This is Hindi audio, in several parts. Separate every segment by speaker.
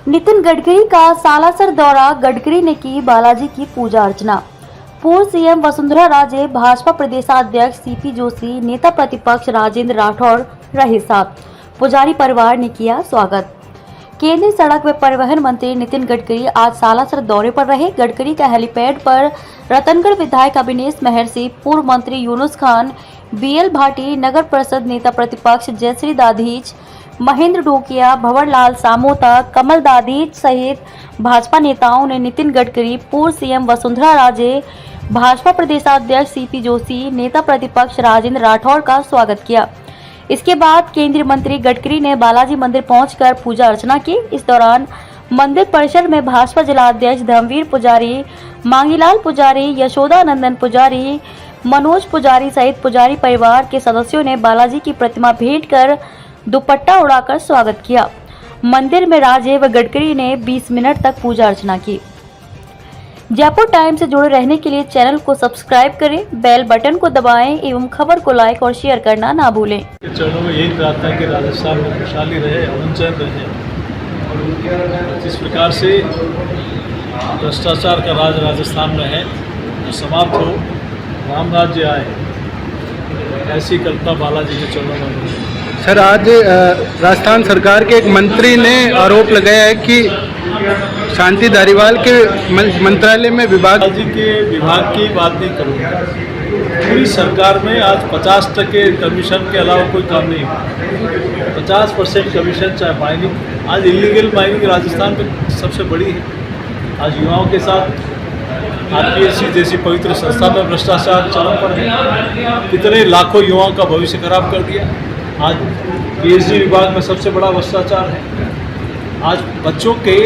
Speaker 1: नितिन गडकरी का सालासर दौरा, गडकरी ने की बालाजी की पूजा अर्चना। पूर्व सीएम वसुंधरा राजे, भाजपा प्रदेशाध्यक्ष सीपी जोशी, नेता प्रतिपक्ष राजेंद्र राठौड़ रहे साथ। पुजारी परिवार ने किया स्वागत। केंद्रीय सड़क व परिवहन मंत्री नितिन गडकरी आज सालासर दौरे पर रहे। गडकरी का हेलीपैड पर रतनगढ़ विधायक अविनेश महर से पूर्व मंत्री यूनुस खान, बीएल भाटी, नगर परिषद नेता प्रतिपक्ष जयश्री दाधीच, महेंद्र ढोकिया, भंवरलाल सामोता, कमल दाधीच सहित भाजपा नेताओं ने नितिन गडकरी, पूर्व सीएम वसुंधरा राजे, भाजपा प्रदेशाध्यक्ष सीपी जोशी, नेता प्रतिपक्ष राजेंद्र राठौड़ का स्वागत किया। इसके बाद केंद्रीय मंत्री गडकरी ने बालाजी मंदिर पहुंचकर पूजा अर्चना की। इस दौरान मंदिर परिसर में भाजपा जिलाध्यक्ष धर्मवीर पुजारी, मांगीलाल पुजारी, यशोदानंदन पुजारी, मनोज पुजारी सहित पुजारी परिवार के सदस्यों ने बालाजी की प्रतिमा भेंट कर दुपट्टा उड़ाकर स्वागत किया। मंदिर में राजे व गडकरी ने 20 मिनट तक पूजा अर्चना की। जयपुर टाइम्स से जुड़े रहने के लिए चैनल को सब्सक्राइब करें, बेल बटन को दबाएं एवं खबर को लाइक और शेयर करना ना भूलें।
Speaker 2: चरणों में यही प्रार्थना कि राजस्थान में खुशहाली रहे, अमन चैन रहे और जिस प्रकार से भ्रष्टाचार का राज राजस्थान में है जो समाप्त हो, राम राज्य आए, ऐसी कल्पना बालाजी के चरणों में हुई।
Speaker 3: सर, आज राजस्थान सरकार के एक मंत्री ने आरोप लगाया है कि शांति धारीवाल के मंत्रालय में विभाग
Speaker 2: जी के विभाग की बात नहीं करूँगा। पूरी सरकार में आज 50% कमीशन के अलावा कोई काम नहीं हुआ। 50% कमीशन, चाहे माइनिंग, आज इलीगल माइनिंग राजस्थान में सबसे बड़ी है। आज युवाओं के साथ आरपीएससी जैसी पवित्र संस्था में भ्रष्टाचार चरम पर है। कितने लाखों युवाओं का भविष्य खराब कर दिया। आज पीएचडी विभाग में सबसे बड़ा भ्रष्टाचार है। आज बच्चों के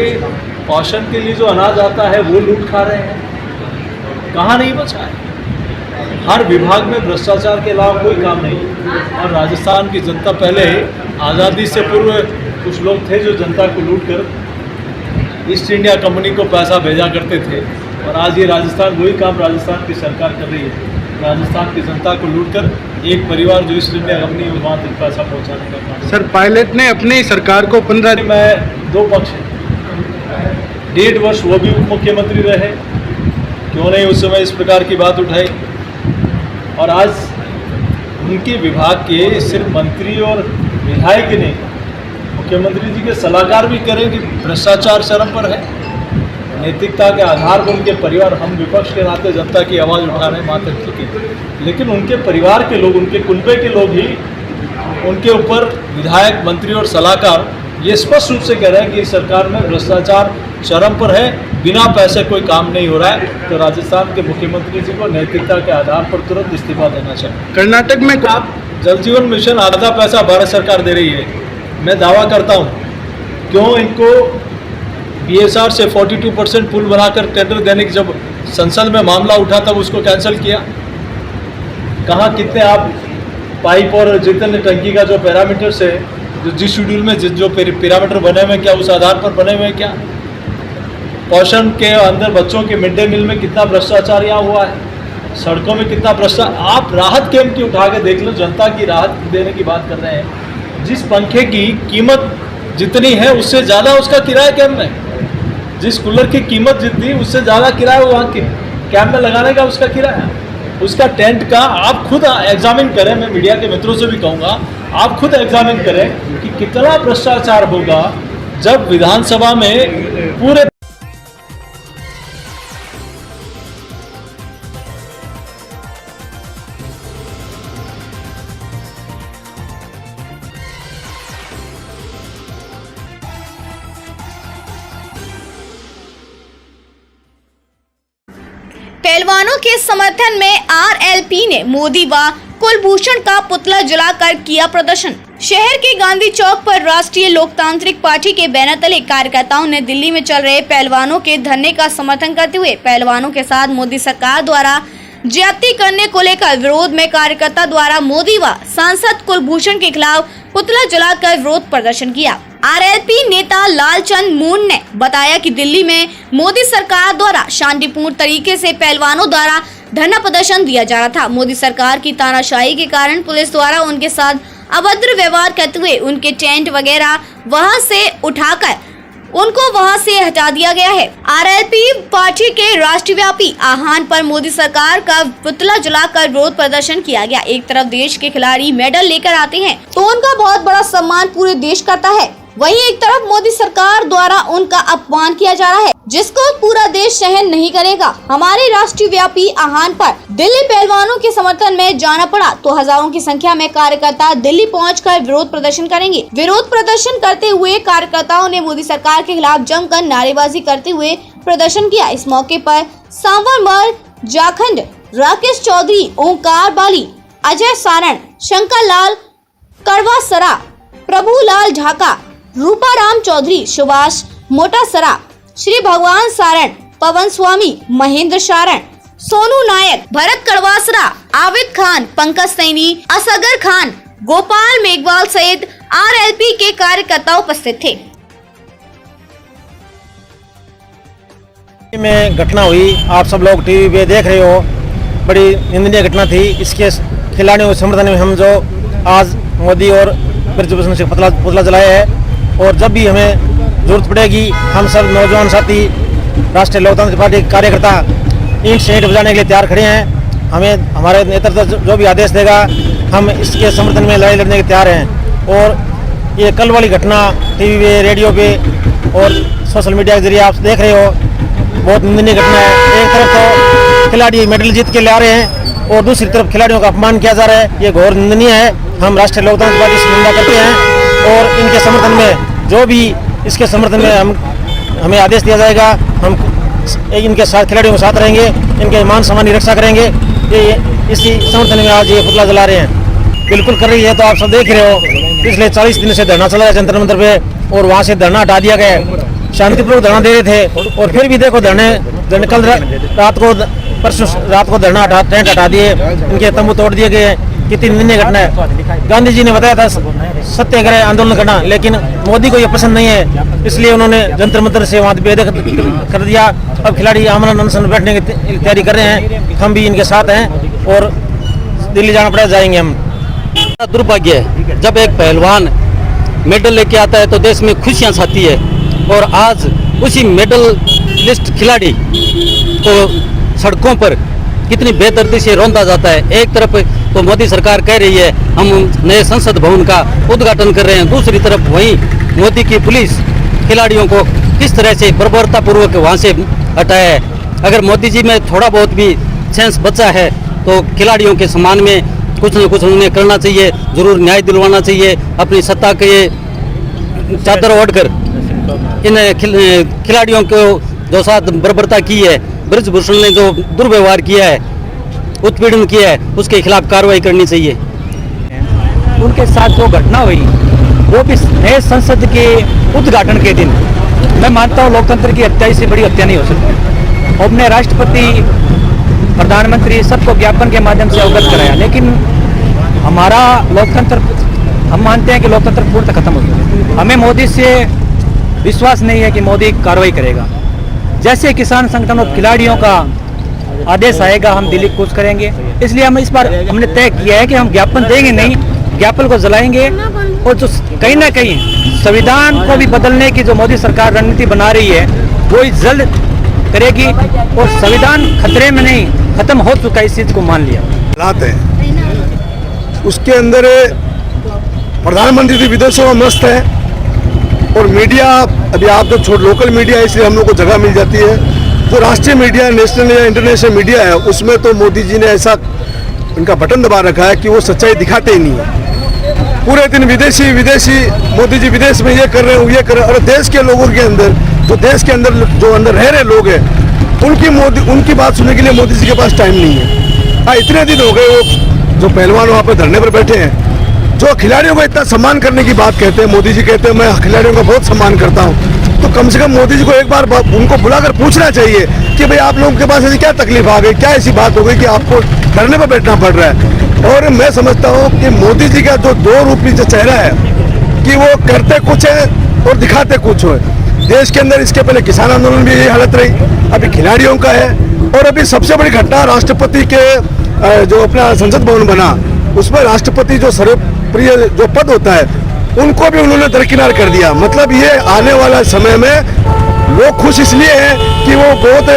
Speaker 2: पोषण के लिए जो अनाज आता है वो लूट खा रहे हैं। कहाँ नहीं बचा है। हर विभाग में भ्रष्टाचार के अलावा कोई काम नहीं। और राजस्थान की जनता, पहले आज़ादी से पूर्व कुछ लोग थे जो जनता को लूट कर ईस्ट इंडिया कंपनी को पैसा भेजा करते थे, और आज ये राजस्थान वही काम राजस्थान की सरकार कर रही है। राजस्थान की जनता को लूटकर एक परिवार जो ईस्ट इंडिया कंपनी में वहाँ तक पैसा पहुँचाने का काम।
Speaker 3: सर, पायलट ने अपनी सरकार को 15
Speaker 2: में दो पक्ष हैं। 1.5 वर्ष वो भी उप मुख्यमंत्री रहे, क्यों नहीं उस समय इस प्रकार की बात उठाई। और आज उनके विभाग के सिर्फ मंत्री और विधायक नहीं, मुख्यमंत्री जी के सलाहकार भी करें कि भ्रष्टाचार चरम पर है। नैतिकता के आधार पर उनके परिवार, हम विपक्ष के नाते जनता की आवाज़ उठा रहे हैं मात्र ठीक, लेकिन उनके परिवार के लोग, उनके कुनबे के लोग ही उनके ऊपर विधायक, मंत्री और सलाहकार ये स्पष्ट रूप से कह रहे हैं कि इस सरकार में भ्रष्टाचार चरम पर है, बिना पैसे कोई काम नहीं हो रहा है। तो राजस्थान के मुख्यमंत्री जी को नैतिकता के आधार पर तुरंत इस्तीफा देना चाहिए।
Speaker 3: कर्नाटक में
Speaker 2: आप जल जीवन मिशन आधा पैसा भारत सरकार दे रही है। मैं दावा करता हूँ, क्यों इनको बीएसआर से 42% पुल बनाकर टेंडर देने की जब संसद में मामला उठा तब उसको कैंसिल किया। कहाँ कितने आप पाइप और जितने टंकी का जो पैरामीटर्स है, जो जिस शेड्यूल में जो पैरामीटर बने हुए हैं, क्या उस आधार पर बने हुए हैं? क्या पोषण के अंदर बच्चों के मिड डे मील में कितना भ्रष्टाचार यहाँ हुआ है, सड़कों में कितना भ्रष्टाचार। आप राहत कैंप की उठा के देख लो, जनता की राहत देने की बात कर रहे हैं। जिस पंखे की कीमत जितनी है उससे ज़्यादा उसका किराया कैंप में, जिस कूलर की कीमत जितनी उससे ज़्यादा किराया वहाँ के कैंप में लगाने का उसका किराया, उसका टेंट का। आप खुद एग्जामिन करें, मैं मीडिया के मित्रों से भी कहूँगा, आप खुद एग्जामिन करें कि कितना भ्रष्टाचार होगा जब विधानसभा में पूरे
Speaker 4: पहलवानों के समर्थन में आरएलपी ने मोदी व कुलभूषण का पुतला जलाकर किया प्रदर्शन। शहर के गांधी चौक पर राष्ट्रीय लोकतांत्रिक पार्टी के बैनर तले कार्यकर्ताओं ने दिल्ली में चल रहे पहलवानों के धरने का समर्थन करते हुए पहलवानों के साथ मोदी सरकार द्वारा ज्यादती करने को लेकर विरोध में कार्यकर्ता द्वारा मोदी व सांसद कुलभूषण के खिलाफ पुतला जलाकर विरोध प्रदर्शन किया। आरएलपी नेता लालचंद मून ने बताया कि दिल्ली में मोदी सरकार द्वारा शांतिपूर्ण तरीके से पहलवानों द्वारा धरना प्रदर्शन दिया जा रहा था। मोदी सरकार की तानाशाही के कारण पुलिस द्वारा उनके साथ अभद्र व्यवहार करते हुए उनके टेंट वगैरह वहां से उठाकर उनको वहां से हटा दिया गया है। आरएलपी पार्टी के राष्ट्रव्यापी आह्वान पर मोदी सरकार का पुतला जलाकर विरोध प्रदर्शन किया गया। एक तरफ देश के खिलाड़ी मेडल लेकर आते हैं तो उनका बहुत बड़ा सम्मान पूरे देश करता है, वहीं एक तरफ मोदी सरकार द्वारा उनका अपमान किया जा रहा है, जिसको पूरा देश सहन नहीं करेगा। हमारे राष्ट्रव्यापी आह्वान पर दिल्ली पहलवानों के समर्थन में जाना पड़ा तो हजारों की संख्या में कार्यकर्ता दिल्ली पहुंचकर विरोध प्रदर्शन करेंगे। विरोध प्रदर्शन करते हुए कार्यकर्ताओं ने मोदी सरकार के खिलाफ जमकर नारेबाजी करते हुए प्रदर्शन किया। इस मौके पर सांवरमल जाखंड, राकेश चौधरी, ओंकार बाली, अजय सारण, शंकर लाल करवासरा, प्रभुलाल ढाका, रूपाराम चौधरी, सुभाष मोटासरा, श्री भगवान सारण, पवन स्वामी, महेंद्र सारण, सोनू नायक, भरत कड़वासरा, आबिद खान, पंकज सैनी, असगर खान, गोपाल मेघवाल सहित आरएलपी के कार्यकर्ता उपस्थित थे।
Speaker 5: में घटना हुई, आप सब लोग टीवी पे देख रहे हो, बड़ी निंदनीय घटना थी। इसके खिलाड़ियों के समर्थन में हम जो आज मोदी और ब्रिजभूषण से पुतला जलाया है, और जब भी हमें जरूरत पड़ेगी हम सब नौजवान साथी राष्ट्रीय लोकतांत्रिक पार्टी के कार्यकर्ता ईंट से ईंट बजाने के लिए तैयार खड़े हैं। हमें हमारे नेतृत्व जो भी आदेश देगा हम इसके समर्थन में लड़ाई लड़ने के तैयार हैं। और ये कल वाली घटना टीवी पे, रेडियो पे और सोशल मीडिया के जरिए आप देख रहे हो, बहुत निंदनीय घटना है। एक तरफ तो खिलाड़ी मेडल जीत के ला रहे हैं और दूसरी तरफ खिलाड़ियों का अपमान किया जा रहा है, ये घोर निंदनीय है। हम राष्ट्रीय लोकतांत्रिक पार्टी से निंदा करते हैं और इनके समर्थन में जो भी इसके समर्थन में हमें आदेश दिया जाएगा, हम इनके साथ खिलाड़ियों के साथ रहेंगे, इनके मान सम्मान की रक्षा करेंगे। ये इसी समर्थन में आज ये पुतला जला रहे हैं। बिल्कुल कर रही है, तो आप सब देख रहे हो, पिछले 40 दिन से धरना चल रहा है जंतर मंतर पे, और वहाँ से धरना हटा दिया गया है। शांतिपूर्वक धरना दे रहे थे और फिर भी देखो धरने कल रात को, परसों रात को धरना टेंट हटा दिए, इनके तंबू तोड़ दिए गए। कितनी निंदनीय घटना है। गांधी जी ने बताया था सत्याग्रह आंदोलन करना, लेकिन मोदी को ये पसंद नहीं है, इसलिए उन्होंने जंतर मंतर से वहाँ बेदखल कर दिया। अब खिलाड़ी आमरण अनशन बैठने की तैयारी कर रहे हैं, हम भी इनके साथ हैं और दिल्ली जाना पड़ेगा, जाएंगे हम।
Speaker 6: दुर्भाग्य है, जब एक पहलवान मेडल लेके आता है तो देश में खुशियाँ छाती है, और आज उसी मेडल लिस्ट खिलाड़ी को सड़कों पर कितनी बेदर्दी से रौंदा जाता है। एक तरफ तो मोदी सरकार कह रही है हम नए संसद भवन का उद्घाटन कर रहे हैं, दूसरी तरफ वहीं मोदी की पुलिस खिलाड़ियों को किस तरह से बर्बरतापूर्वक वहाँ से हटाया है। अगर मोदी जी में थोड़ा बहुत भी सेंस बचा है तो खिलाड़ियों के सम्मान में कुछ न कुछ उन्हें करना चाहिए, जरूर न्याय दिलवाना चाहिए। अपनी सत्ता के चादर ओढ़कर इन खिलाड़ियों को जो साथ बर्बरता की है, ब्रिजभूषण ने जो दुर्व्यवहार किया है, उत्पीड़न किया है, उसके खिलाफ कार्रवाई करनी चाहिए।
Speaker 7: उनके साथ जो घटना हुई वो भी नए संसद के उद्घाटन के दिन, मैं मानता हूँ लोकतंत्र की हत्या इससे बड़ी हत्या नहीं हो सकती। हमने राष्ट्रपति, प्रधानमंत्री सबको ज्ञापन के माध्यम से अवगत कराया, लेकिन हमारा लोकतंत्र, हम मानते हैं कि लोकतंत्र पूर्णतः खत्म हो गया। हमें मोदी से विश्वास नहीं है कि मोदी कार्रवाई करेगा। जैसे किसान संगठन और खिलाड़ियों का आदेश आएगा हम दिल्ली कूच करेंगे। इसलिए हम इस बार हमने तय किया है कि हम ज्ञापन देंगे नहीं, ज्ञापन को जलाएंगे। और जो कहीं ना कहीं संविधान को भी बदलने की जो मोदी सरकार रणनीति बना रही है वो जल्द करेगी, और संविधान खतरे में नहीं, खत्म हो चुका है, इस चीज को मान लिया।
Speaker 8: हालात है उसके अंदर प्रधानमंत्री जी विदेशों में मस्त है, और मीडिया अभी आप तो छोड़ लोकल मीडिया है, इसलिए हम लोग को जगह मिल जाती है। जो राष्ट्रीय मीडिया, नेशनल या इंटरनेशनल मीडिया है, उसमें तो मोदी जी ने ऐसा इनका बटन दबा रखा है कि वो सच्चाई दिखाते ही नहीं है। पूरे दिन विदेशी मोदी जी विदेश में ये कर रहे हैं, ये कर रहे हैं, और देश के लोगों के अंदर, जो देश के अंदर जो अंदर रह रहे लोग हैं, उनकी बात सुनने के लिए मोदी जी के पास टाइम नहीं है। हाँ, इतने दिन हो गए वो जो पहलवान वहाँ पर धरने पर बैठे हैं, जो खिलाड़ियों को इतना सम्मान करने की बात कहते हैं। मोदी जी कहते हैं मैं खिलाड़ियों का बहुत सम्मान करता हूँ, तो कम से कम मोदी जी को एक बार उनको बुलाकर पूछना चाहिए कि भाई आप लोगों के पास ऐसी क्या तकलीफ आ गई, क्या ऐसी बात हो गई कि आपको धरने पर बैठना पड़ रहा है। और मैं समझता हूँ कि मोदी जी का जो दो रूपी जो चेहरा है कि वो करते कुछ है और दिखाते कुछ है। देश के अंदर इसके पहले किसान आंदोलन भी यही हालत रही, अभी खिलाड़ियों का है, और अभी सबसे बड़ी घटना राष्ट्रपति के जो अपना संसद भवन बना, उसमें राष्ट्रपति जो सर्वप्रिय जो पद होता है उनको भी उन्होंने दरकिनार कर दिया। मतलब ये आने वाला समय में लोग खुश इसलिए हैं कि वो बहुत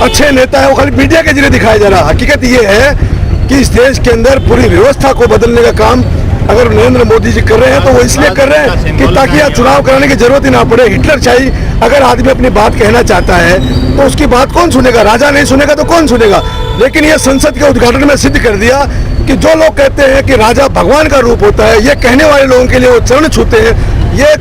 Speaker 8: अच्छे नेता है, वो खाली मीडिया के जरिए दिखाया जा रहा। हकीकत ये है कि इस देश के अंदर पूरी व्यवस्था को बदलने का काम अगर नरेंद्र मोदी जी कर रहे हैं तो वो इसलिए कर रहे हैं कि ताकि यहाँ चुनाव कराने की जरूरत ही ना पड़े। हिटलर चाहिए अगर आदमी अपनी बात कहना चाहता है तो उसकी बात कौन सुनेगा? राजा नहीं सुनेगा तो कौन सुनेगा? लेकिन ये संसद के उद्घाटन में सिद्ध कर दिया कि जो लोग कहते हैं कि राजा भगवान का रूप होता है, ये कहने वाले लोगों के लिए वो चरण छूते हैं। ये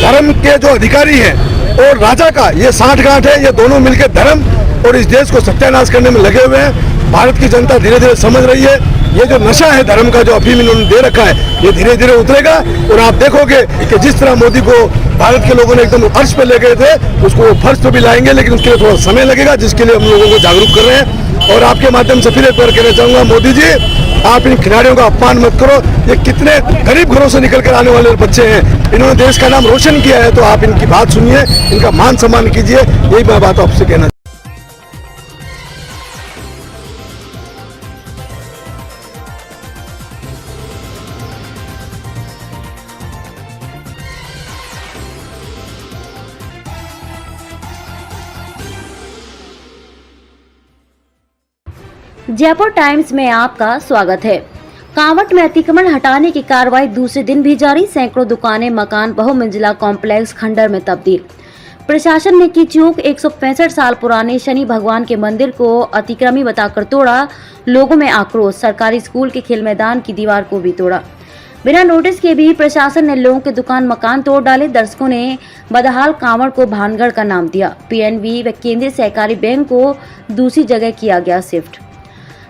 Speaker 8: धर्म के जो अधिकारी हैं और राजा का ये साठगांठ है। ये दोनों मिलकर धर्म और इस देश को सत्यानाश करने में लगे हुए हैं। भारत की जनता धीरे धीरे समझ रही है ये जो नशा है धर्म का, जो अफीम इन्होंने दे रखा है, ये धीरे धीरे उतरेगा। और आप देखोगे कि जिस तरह मोदी को भारत के लोगों ने एकदम फर्श पे ले गए थे, उसको वो फर्श पे भी लाएंगे, लेकिन उसके लिए थोड़ा समय लगेगा, जिसके लिए हम लोगों को जागरूक कर रहे हैं। और आपके माध्यम से फिर एक बार कहना चाहूंगा, मोदी जी आप इन खिलाड़ियों का अपमान मत करो। ये कितने गरीब घरों से निकल कर आने वाले बच्चे हैं, इन्होंने देश का नाम रोशन किया है। तो आप इनकी बात सुनिए, इनका मान सम्मान कीजिए, यही मैं बात आपसे कहना।
Speaker 1: जयपुर टाइम्स में आपका स्वागत है। कांवट में अतिक्रमण हटाने की कार्रवाई दूसरे दिन भी जारी। सैकड़ों दुकानें, मकान बहुमंजिला कॉम्प्लेक्स खंडर में तब्दील। प्रशासन ने की चूक। 165 साल पुराने शनि भगवान के मंदिर को अतिक्रमी बताकर तोड़ा। लोगों में आक्रोश। सरकारी स्कूल के खेल मैदान की दीवार को भी तोड़ा। बिना नोटिस के भी प्रशासन ने लोगों के दुकान मकान तोड़ डाले। दर्शकों ने बदहाल कांवड़ को भानगढ़ का नाम दिया। पीएनबी व केंद्रीय सहकारी बैंक को दूसरी जगह किया गया शिफ्ट।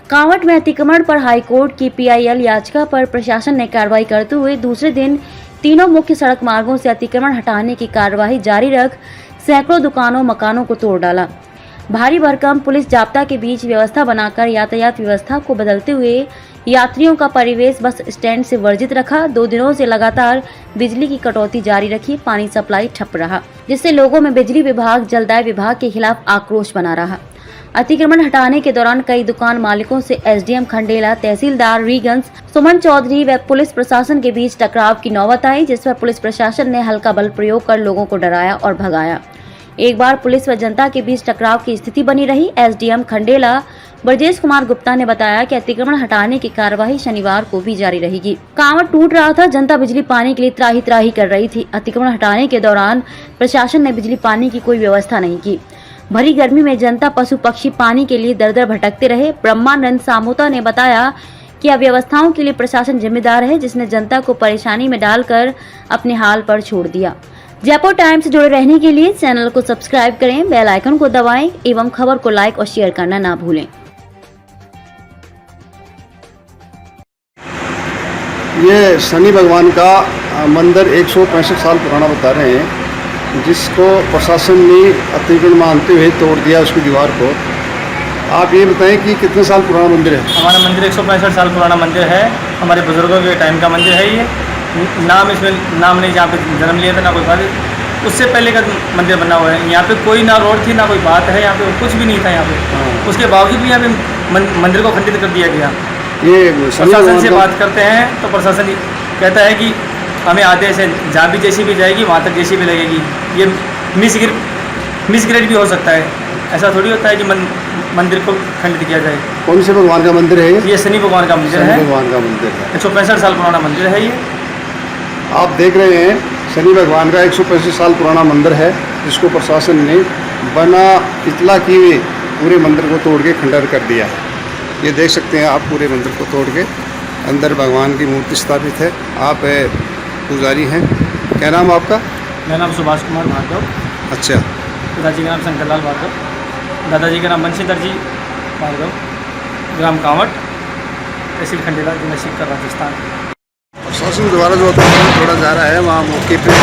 Speaker 1: कांवट में अतिक्रमण पर हाईकोर्ट की पीआईएल याचिका पर प्रशासन ने कार्रवाई करते हुए दूसरे दिन तीनों मुख्य सड़क मार्गों से अतिक्रमण हटाने की कार्यवाही जारी रख सैकड़ों दुकानों मकानों को तोड़ डाला। भारी भरकम पुलिस जाब्ता के बीच व्यवस्था बनाकर यातायात व्यवस्था को बदलते हुए यात्रियों का परिवेश बस स्टैंड से वर्जित रखा। 2 दिनों से लगातार बिजली की कटौती जारी रखी। पानी सप्लाई ठप रहा, जिससे लोगों में बिजली विभाग जलदाय विभाग के खिलाफ आक्रोश बना रहा। अतिक्रमण हटाने के दौरान कई दुकान मालिकों से एसडीएम खंडेला, तहसीलदार रीगंज, सुमन चौधरी व पुलिस प्रशासन के बीच टकराव की नौबत आई, जिस पर पुलिस प्रशासन ने हल्का बल प्रयोग कर लोगों को डराया और भगाया। एक बार पुलिस व जनता के बीच टकराव की स्थिति बनी रही। एसडीएम खंडेला ब्रजेश कुमार गुप्ता ने बताया कि अतिक्रमण हटाने की कार्यवाही शनिवार को भी जारी रहेगी। कांवड़ टूट रहा था, जनता बिजली पानी के लिए त्राही त्राही कर रही थी। अतिक्रमण हटाने के दौरान प्रशासन ने बिजली पानी की कोई व्यवस्था नहीं की। भरी गर्मी में जनता पशु पक्षी पानी के लिए दर दर भटकते रहे। ब्रह्मानंद सामोता ने बताया कि अव्यवस्थाओं के लिए प्रशासन जिम्मेदार है, जिसने जनता को परेशानी में डालकर अपने हाल पर छोड़ दिया। जयपुर टाइम्स से जुड़े रहने के लिए चैनल को सब्सक्राइब करें, बेल आइकन को दबाएं एवं खबर को लाइक और शेयर करना ना भूलें।
Speaker 8: ये शनि भगवान का मंदिर 165 साल पुराना बता रहे हैं, जिसको प्रशासन ने अतिक्रमण मानते हुए तोड़ दिया उसकी दीवार को। आप ये बताएं कि कितने साल पुराना मंदिर है?
Speaker 9: हमारा मंदिर 165 साल पुराना मंदिर है। हमारे बुजुर्गों के टाइम का मंदिर है ये। नाम इसमें नाम नहीं, जहाँ पे जन्म लिया था ना कोई बात, उससे पहले का मंदिर बना हुआ है। यहाँ पे कोई ना रोड थी ना कोई बात है, यहाँ पे कुछ भी नहीं था यहाँ पे। उसके बावजूद भी यहाँ पे मंदिर को खंडित कर दिया गया।
Speaker 8: ये
Speaker 9: प्रशासन से बात करते हैं तो प्रशासन कहता है कि हमें आदेश है, जहाँ भी जैसी भी जाएगी वहाँ तक जैसी भी लगेगी। ये मिसग्रेड भी हो सकता है, ऐसा थोड़ी होता है कि मंदिर को खंडित किया जाए।
Speaker 8: कौन से भगवान का मंदिर है
Speaker 9: ये शनि भगवान का मंदिर है।
Speaker 8: भगवान का मंदिर है।
Speaker 9: 165 साल पुराना मंदिर है ये।
Speaker 8: आप देख रहे हैं शनि भगवान का 165 साल पुराना मंदिर है, जिसको प्रशासन ने बना इतला किए पूरे मंदिर को तोड़ के खंडर कर दिया है। ये देख सकते हैं आप, पूरे मंदिर को तोड़ के अंदर भगवान की मूर्ति स्थापित है। आप पुजारी हैं, क्या नाम आपका?
Speaker 9: मेरा नाम सुभाष कुमार भार्गव।
Speaker 8: अच्छा।
Speaker 9: पिताजी का नाम शंकरलाल भार्गव, दादाजी का नाम बंशीधर जी भार्गव, ग्राम कांवट, तहसील खंडेला, जिला सीकर, राजस्थान।
Speaker 8: प्रशासन द्वारा जो अतिक्रमण तोड़ा जा रहा है, वहाँ मौके पर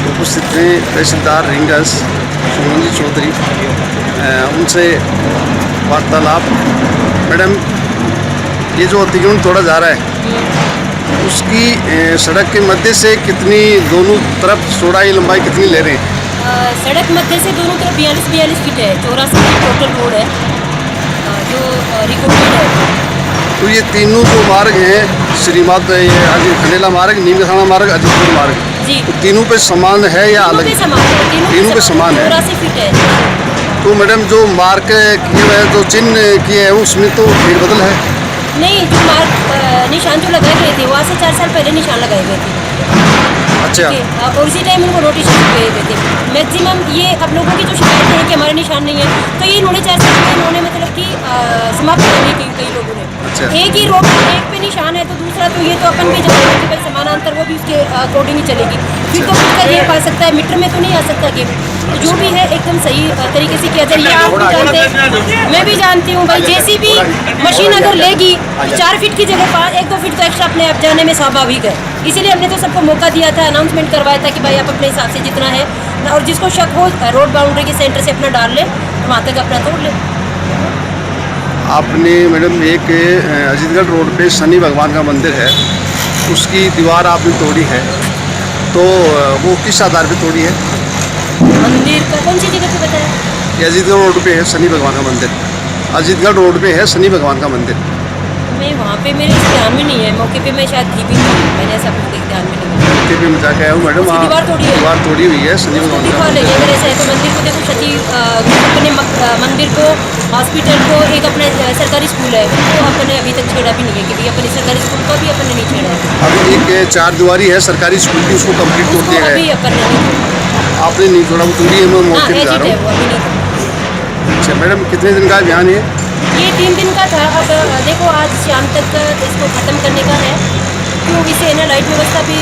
Speaker 8: उपस्थित हैं तहसीलदार रिंगस, सुमन जी चौधरी, उनसे वार्तालाप। मैडम, ये जो अतिक्रमण तोड़ा जा रहा है, उसकी सड़क के मध्य से कितनी, दोनों तरफ चौड़ाई लंबाई कितनी ले रहे हैं?
Speaker 10: सड़क मध्य से दोनों तरफ 42 फीट है। 84 फीट टोटल रोड है जो रिकॉर्डेड है।
Speaker 8: तो ये तीनों जो मार्ग हैं, श्रीमद ये खंडेला मार्ग, नीम थाना मार्ग, अजीतपुर मार्ग,
Speaker 10: जी
Speaker 8: तो तीनों पे समान है या
Speaker 10: तीनों
Speaker 8: अलग?
Speaker 10: पे समान है,
Speaker 8: तीनों पे समान है।
Speaker 10: 84 फीट है।
Speaker 8: तो मैडम जो मार्क किए हुए हैं, जो चिन्ह किए हैं, उसमें तो फेरबदल है।
Speaker 10: नहीं, जो मार्क निशान जो लगाए गए थे वो आज से 4 साल पहले निशान लगाए गए थे।
Speaker 8: अच्छा,
Speaker 10: ठीक है, और उसी टाइम उनको नोटिस भेजे गए थे। मैक्सिमम ये अब लोगों की जो शिकायतें हैं कि हमारे निशान नहीं है, तो ये इन्होंने 4 साल में इन्होंने मतलब कि समाप्त करने की कई लोगों ने।
Speaker 8: अच्छा।
Speaker 10: एक ही रोड एक पे निशान है, तो दूसरा तो ये तो अपन भी जानते हैं कि भाई समानांतर वो भी उसके अकॉर्डिंग ही चलेगी। फिर तो फिर ये पा सकता है, मीटर में तो नहीं आ सकता कि तो जो भी है एकदम सही तरीके से किया जाए। ये आप भी जानते हैं, मैं भी जानती हूँ भाई, जेसीबी मशीन अगर लेगी तो 4 फीट की जगह 1-2 फीट तो एक्स्ट्रा अपने आप जाने में स्वाभाविक है। इसीलिए हमने तो सबको मौका दिया था, अनाउंसमेंट करवाया था कि भाई आप अपने हिसाब से जितना है, और जिसको शक हो रोड बाउंड्री के सेंटर से अपना डाल ले, वहाँ तक अपना तोड़ ले।
Speaker 8: आपने मैडम एक अजीतगढ़ रोड पे शनि भगवान का मंदिर है, उसकी दीवार आपने तोड़ी है, तो वो किस आधार पे तोड़ी है?
Speaker 10: मंदिर का कौन सी जगह पे बताया?
Speaker 8: ये अजीतगढ़ रोड पे है शनि भगवान का मंदिर, अजीतगढ़ रोड पे है शनि भगवान का मंदिर।
Speaker 10: मैं वहाँ पे मेरे ध्यान में नहीं है, मौके पे मैं शायद थी भी नहीं, मैंने ऐसा कुछ ध्यान में नहीं है।
Speaker 8: मौके पे मैं जाके आया हूँ मैडम,
Speaker 10: उसकी दीवार तोड़ी है?
Speaker 8: दीवार तोड़ी हुई है शनि
Speaker 10: उसको
Speaker 8: भगवान
Speaker 10: दिखा
Speaker 8: का
Speaker 10: लेंगे
Speaker 8: मंदिर।
Speaker 10: अगर ऐसा है तो मंदिर को देखो, क्षति अपने मंदिर को, हॉस्पिटल को, एक अपने सरकारी स्कूल है वो अपने अभी तक छेड़ा भी नहीं है कि भाई अपने सरकारी स्कूल को भी अपने नहीं छेड़ा है।
Speaker 8: अब एक 4 दीवारी है सरकारी स्कूल की, उसको कंप्लीट तोड़
Speaker 10: उसको
Speaker 8: दिया
Speaker 10: अभी
Speaker 8: है।
Speaker 10: अपन नहीं छोड़ा।
Speaker 8: आपने नहीं छोड़ा, वो तोड़ी है, मैं
Speaker 10: हाँ,
Speaker 8: मौके पे जा
Speaker 10: एजिट
Speaker 8: रहा
Speaker 10: है
Speaker 8: हूँ।
Speaker 10: वो, अभी नहीं छोड़ा।
Speaker 8: अच्छा मैडम, कितने दिन का अभियान है?
Speaker 10: ये 3 दिन का था। अब देखो आज शाम तक इसको ख़त्म करने का है, क्यों इससे ना लाइट व्यवस्था भी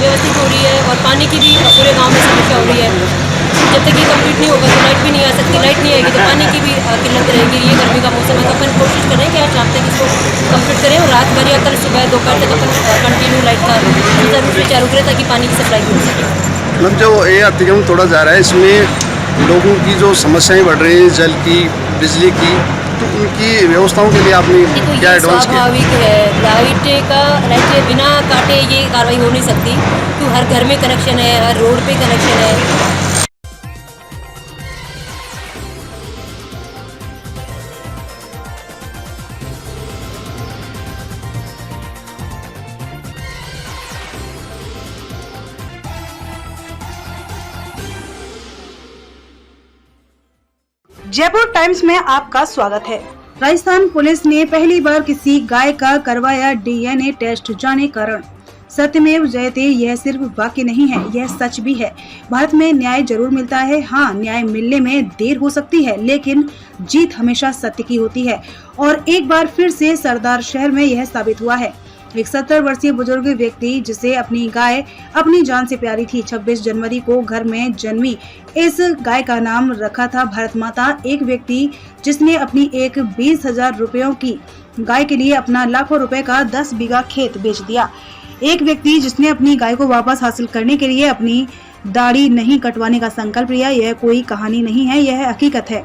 Speaker 10: व्यवस्थित हो रही है और पानी की भी पूरे गांव में समस्या हो रही है। जब तक ये कंप्लीट नहीं होगा तो लाइट भी नहीं आ सकती, लाइट नहीं आएगी तो पानी की भी किल्लत रहेगी। ये गर्मी का मौसम है तो अपन कोशिश करें कि आज शाम तक इसको कंप्लीट करें और रात भर या कल सुबह दोपहर तक अपन कंटिन्यू लाइट का ज़रूर से चालू करें ताकि पानी की सप्लाई हो सके।
Speaker 8: मतलब जो ये अतिक्रमण तोड़ा जा रहा है, इसमें लोगों की जो समस्याएं बढ़ रही हैं, जल की, बिजली की, तो उनकी व्यवस्थाओं के लिए आपने
Speaker 10: देखो
Speaker 8: क्या
Speaker 10: ये
Speaker 8: एडवांस किया?
Speaker 10: स्वाभाविक है, लाइट बिना काटे ये कार्रवाई हो नहीं सकती, क्यों हर घर में कनेक्शन है, हर रोड पे कनेक्शन है।
Speaker 11: जयपुर टाइम्स में आपका स्वागत है। राजस्थान पुलिस ने पहली बार किसी गाय का करवाया डीएनए टेस्ट, जाने कारण। सत्यमेव जयते, यह सिर्फ वाक्य नहीं है, यह सच भी है। भारत में न्याय जरूर मिलता है। हाँ, न्याय मिलने में देर हो सकती है, लेकिन जीत हमेशा सत्य की होती है और एक बार फिर से सरदार शहर में यह साबित हुआ है। एक 70 वर्षीय बुजुर्ग व्यक्ति जिसे अपनी गाय अपनी जान से प्यारी थी, 26 जनवरी को घर में जन्मी इस गाय का नाम रखा था भारत माता। एक व्यक्ति जिसने अपनी एक 20,000 रुपयों की गाय के लिए अपना लाखों रुपए का 10 बीघा खेत बेच दिया। एक व्यक्ति जिसने अपनी गाय को वापस हासिल करने के लिए अपनी दाढ़ी नहीं कटवाने का संकल्प लिया। यह कोई कहानी नहीं है, यह हकीकत है।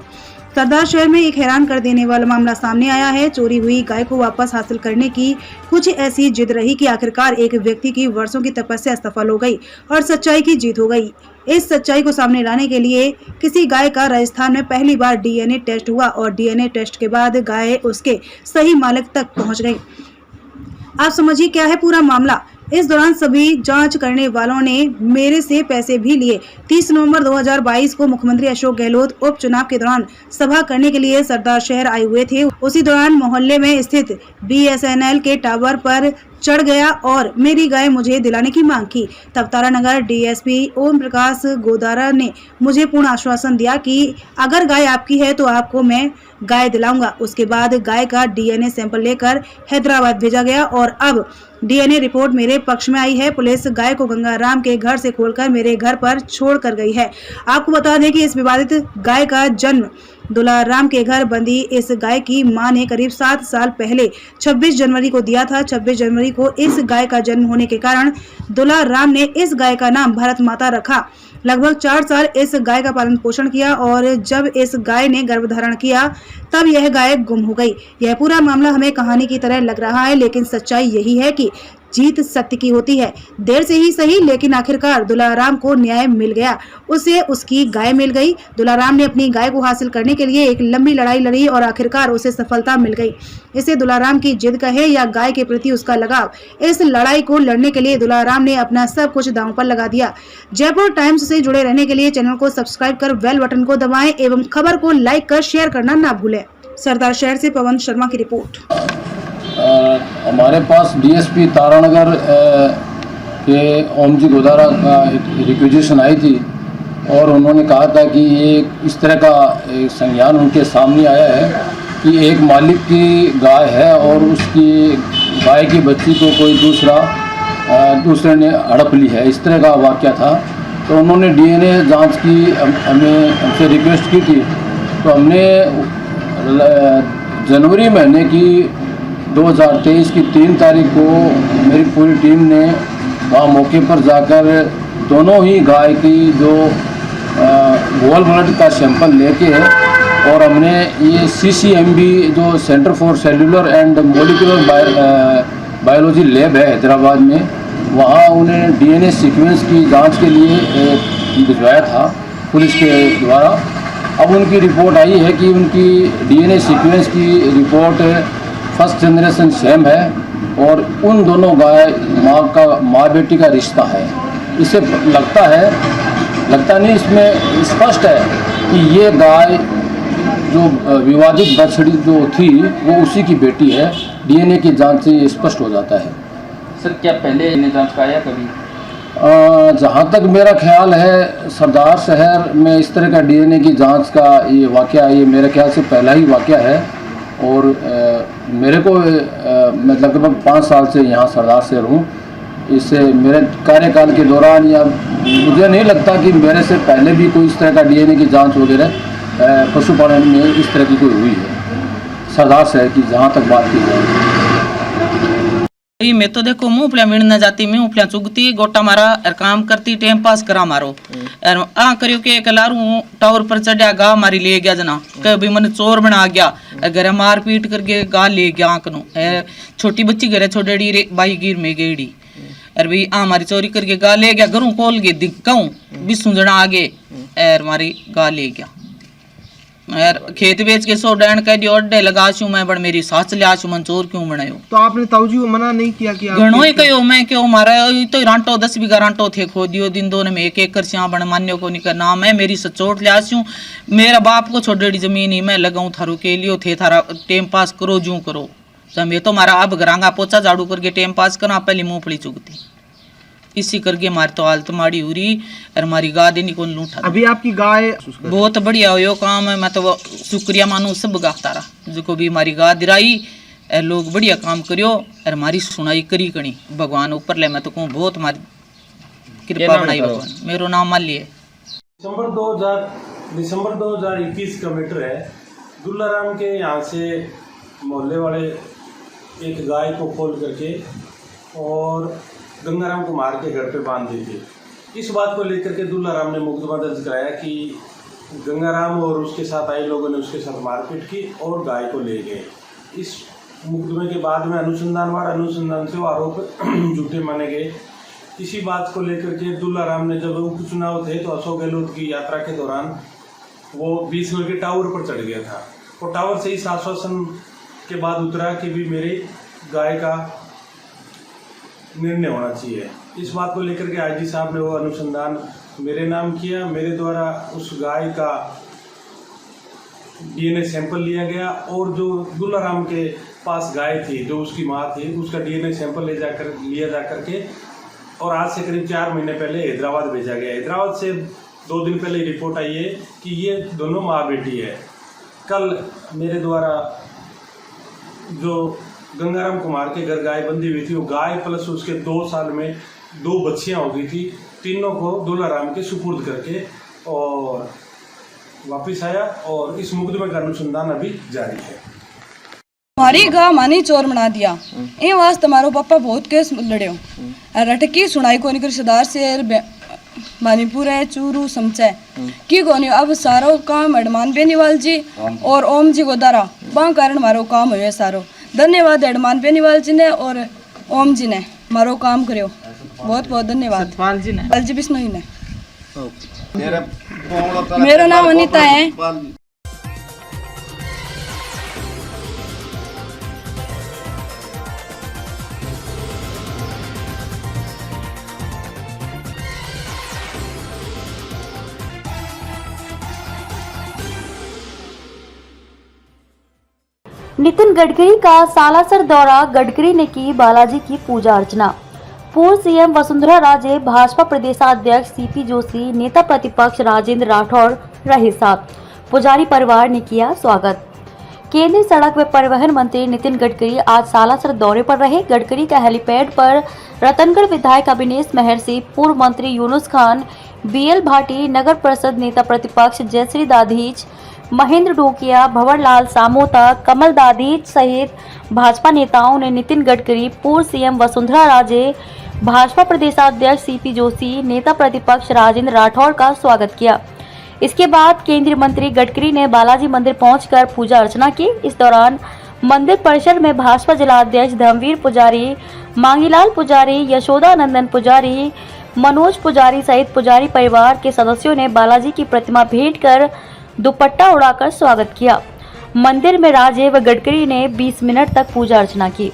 Speaker 11: सरदार शहर में एक हैरान कर देने वाला मामला सामने आया है। चोरी हुई गाय को वापस हासिल करने की कुछ ऐसी जिद रही कि आखिरकार एक व्यक्ति की वर्षों की तपस्या सफल हो गई और सच्चाई की जीत हो गई। इस सच्चाई को सामने लाने के लिए किसी गाय का राजस्थान में पहली बार डीएनए टेस्ट हुआ और डीएनए टेस्ट के बाद गाय उसके सही मालिक तक पहुंच गई। आप समझिए क्या है पूरा मामला। इस दौरान सभी जांच करने वालों ने मेरे से पैसे भी लिए। 30 नवंबर 2022 को मुख्यमंत्री अशोक गहलोत उपचुनाव के दौरान सभा करने के लिए सरदार शहर आए हुए थे। उसी दौरान मोहल्ले में स्थित बीएसएनएल के टावर पर चढ़ गया और मेरी गाय मुझे दिलाने की मांग की। तब तारानगर डीएसपी ओम प्रकाश गोदारा ने मुझे पूर्ण आश्वासन दिया कि अगर गाय आपकी है तो आपको मैं गाय दिलाऊंगा। उसके बाद गाय का डीएनए सैंपल लेकर हैदराबाद भेजा गया और अब डीएनए रिपोर्ट मेरे पक्ष में आई है। पुलिस गाय को गंगाराम के घर से खोलकर मेरे घर पर छोड़ कर गई है। आपको बता दें कि इस विवादित गाय का जन्म दुलाराम के घर बंदी इस गाय की मां ने करीब 7 साल पहले 26 जनवरी को दिया था। 26 जनवरी को इस गाय का जन्म होने के कारण दुलाराम ने इस गाय का नाम भारत माता रखा। लगभग 4 साल इस गाय का पालन पोषण किया और जब इस गाय ने गर्भधारण किया तब यह गाय गुम हो गई। यह पूरा मामला हमें कहानी की तरह लग रहा है, लेकिन सच्चाई यही है कि जीत सत्य की होती है। देर से ही सही लेकिन आखिरकार दुलाराम को न्याय मिल गया, उसे उसकी गाय मिल गई। दुलाराम ने अपनी गाय को हासिल करने के लिए एक लंबी लड़ाई लड़ी और आखिरकार उसे सफलता मिल गई। इसे दुलाराम की जिद कहे या गाय के प्रति उसका लगाव, इस लड़ाई को लड़ने के लिए दुलाराम ने अपना सब कुछ दांव पर लगा दिया। जयपुर टाइम्स से जुड़े रहने के लिए चैनल को सब्सक्राइब कर बेल बटन को दबाएं एवं खबर को लाइक कर शेयर करना ना भूलें। सरदार शहर से पवन शर्मा की रिपोर्ट।
Speaker 12: हमारे पास डीएसपी तारानगर के ओम जी गोदारा का एक रिक्वेजिशन आई थी और उन्होंने कहा था कि ये इस तरह का एक संज्ञान उनके सामने आया है कि एक मालिक की गाय है और उसकी गाय की बच्ची को कोई दूसरे ने हड़प ली है, इस तरह का वाक़या था। तो उन्होंने डीएनए जांच की हमसे रिक्वेस्ट की थी। तो हमने जनवरी महीने की 2023 की 3 तारीख को मेरी पूरी टीम ने वहाँ मौके पर जाकर दोनों ही गाय की जो होल ब्लड का सैंपल लेके और हमने ये CCMB जो centre for cellular and molecular biology lab है हैदराबाद में, वहाँ उन्हें DNA सीक्वेंस की जांच के लिए भिजवाया था पुलिस के द्वारा। अब उनकी रिपोर्ट आई है कि उनकी DNA सीक्वेंस की रिपोर्ट फर्स्ट जनरेशन सेम है और उन दोनों गाय माँ बेटी का रिश्ता है। इससे लगता नहीं, इसमें स्पष्ट है कि ये गाय जो विवादित बछड़ी जो थी वो उसी की बेटी है। DNA की जांच से ये स्पष्ट हो जाता है।
Speaker 13: सर क्या पहले इन्हें जांच कराया कभी?
Speaker 12: जहाँ तक मेरा ख्याल है सरदार शहर में इस तरह का DNA की जांच का ये वाक़या ये मेरे ख्याल से पहला ही वाक़या है। और मेरे को मैं लगभग 5 साल से यहाँ सरदार शहर हूँ। इससे मेरे कार्यकाल के दौरान या मुझे नहीं लगता कि मेरे से पहले भी कोई इस तरह का DNA की जांच वगैरह पशुपालन में इस तरह की कोई हुई है सरदार शहर की, जहाँ तक बात की जाए।
Speaker 14: मैं तो देखो मुँह उपलिया मिलना जाती, मैं उपलिया चुगती गोटा मारा और काम करती टाइम पास करा मारो और करियो के एक लारू टावर पर चढ़िया गा मारी ले गया जना कभी मन चोर बना गया घर मार पीट करके गा ले गया आंकनो छोटी बच्ची घरे छोड़ी रे बाई गिर में गेड़ी और भाई मारी चोरी करके गा ले गया घरों खोल गए दिक्कऊ बिस्सू जना आगे और मारी गा ले गया यार खेत बेच के 100 डैन कह दियो अड्डे लगा छू मैं बड़ मेरी सास ले आछू मन चोर क्यों बनायो। तो आपने ताऊजी को मना नहीं किया कि घणो ही कहो मैं क्यों मारा तो रांटो 10 बीघा रांटो थे खो दियो दिन दोनों में 1 एकड़ से बण मान्यो को नहीं करना मैं मेरी सचोट ले आछू मेरा बाप को छोड़ी जमीन ही मैं लगाऊं थारू के लिए थे थारा टाइम पास करो जू करो मैं तो मारा अब घरांगा पोचा झाड़ू करके टाइम पास करा पहले मूंगफली चुगती इसी करके हमारी तो हालत माड़ी हो रही और हमारी गाय देनी कौन लूटा। अभी आपकी गाय बहुत बढ़िया हो यो काम है, मैं तो शुक्रिया मानू सब गातारा जो को भी हमारी गाय दिराई लोग बढ़िया काम करियो और हमारी सुनाई करी कणी भगवान ऊपर ले मैं तो कहूँ बहुत हमारी कृपा बनाई भगवान। मेरा नाम माली है।
Speaker 2: दिसंबर 2021 का मैटर है। दुल्लाराम के यहाँ से मोहल्ले वाले एक गाय को खोल करके और गंगाराम को मार के घर पे बांध दी थी। इस बात को लेकर के दुल्लाराम ने मुकदमा दर्ज कराया कि गंगाराम और उसके साथ आए लोगों ने उसके साथ मारपीट की और गाय को ले गए। इस मुकदमे के बाद में अनुसंधान से वो आरोप झूठे माने गए। इसी बात को लेकर के दुल्लाराम ने जब उपचुनाव थे तो अशोक गहलोत की यात्रा के दौरान वो 20 नंबर के टावर पर चढ़ गया था। वो टावर से इस आश्वासन के बाद उतरा कि भी मेरी गाय का निर्णय होना चाहिए। इस बात को लेकर के आईजी साहब ने वो अनुसंधान मेरे नाम किया। मेरे द्वारा उस गाय का DNA सैंपल लिया गया और जो दुल्लाराम के पास गाय थी जो उसकी माँ थी उसका DNA सैंपल लिया जा करके और आज से करीब 4 महीने पहले हैदराबाद भेजा गया। हैदराबाद से 2 दिन पहले रिपोर्ट आई है कि ये दोनों माँ बेटी है। कल मेरे द्वारा जो गंगाराम कुमार के घर गाय बंधी हुई थी वो गाय प्लस उसके 2 साल में 2 बच्चियां हो गई थी। तीनों को दुल्लाराम के सुपुर्द करके और वापस आया और इस मुकदमे का अनुसंधान अभी जारी है।
Speaker 15: हमारी गाँव मानी चोर बना दिया ये वास्ते हमारो पापा बहुत केस लड़े अटकी सुनाई को निकर सरदार से मानीपुर है चूरू समचा की कोनी अब सारो काम अडमान बेनीवाल जी और ओम जी गोदारा बा कारण हमारो काम हुए सारो। धन्यवाद अडमान बेनीवाल जी ने और ओम जी ने मारो काम करो। बहुत बहुत धन्यवाद।
Speaker 14: सतपाल जी ने
Speaker 15: अलजी बिश्नोई ने। मेरा नाम अनीता है।
Speaker 1: नितिन गडकरी का सालासर दौरा, गडकरी ने की बालाजी की पूजा अर्चना। पूर्व सीएम वसुंधरा राजे, भाजपा प्रदेशाध्यक्ष सीपी जोशी, नेता प्रतिपक्ष राजेंद्र राठौड़ रहे साथ। पुजारी परिवार ने किया स्वागत। केंद्रीय सड़क व परिवहन मंत्री नितिन गडकरी आज सालासर दौरे पर रहे। गडकरी का हेलीपैड पर रतनगढ़ विधायक अभिनेश महर्षि, पूर्व मंत्री यूनुस खान, बीएल भाटी, नगर परिषद नेता प्रतिपक्ष जयश्री दाधीच, महेंद्र ढोकिया, भंवरलाल सामोता, कमल दाधीच सहित भाजपा नेताओं ने नितिन गडकरी, पूर्व सीएम वसुंधरा राजे, भाजपा प्रदेशाध्यक्ष सीपी जोशी, नेता प्रतिपक्ष राजेंद्र राठौड़ का स्वागत किया। इसके बाद केंद्रीय मंत्री गडकरी ने बालाजी मंदिर पहुंचकर पूजा अर्चना की। इस दौरान मंदिर परिसर में भाजपा जिलाध्यक्ष धर्मवीर पुजारी, मांगीलाल पुजारी, यशोदानंदन पुजारी, मनोज पुजारी सहित पुजारी परिवार के सदस्यों ने बालाजी की प्रतिमा भेंट कर दुपट्टा उड़ाकर स्वागत किया। मंदिर में राजे व गडकरी ने 20 मिनट तक पूजा अर्चना की।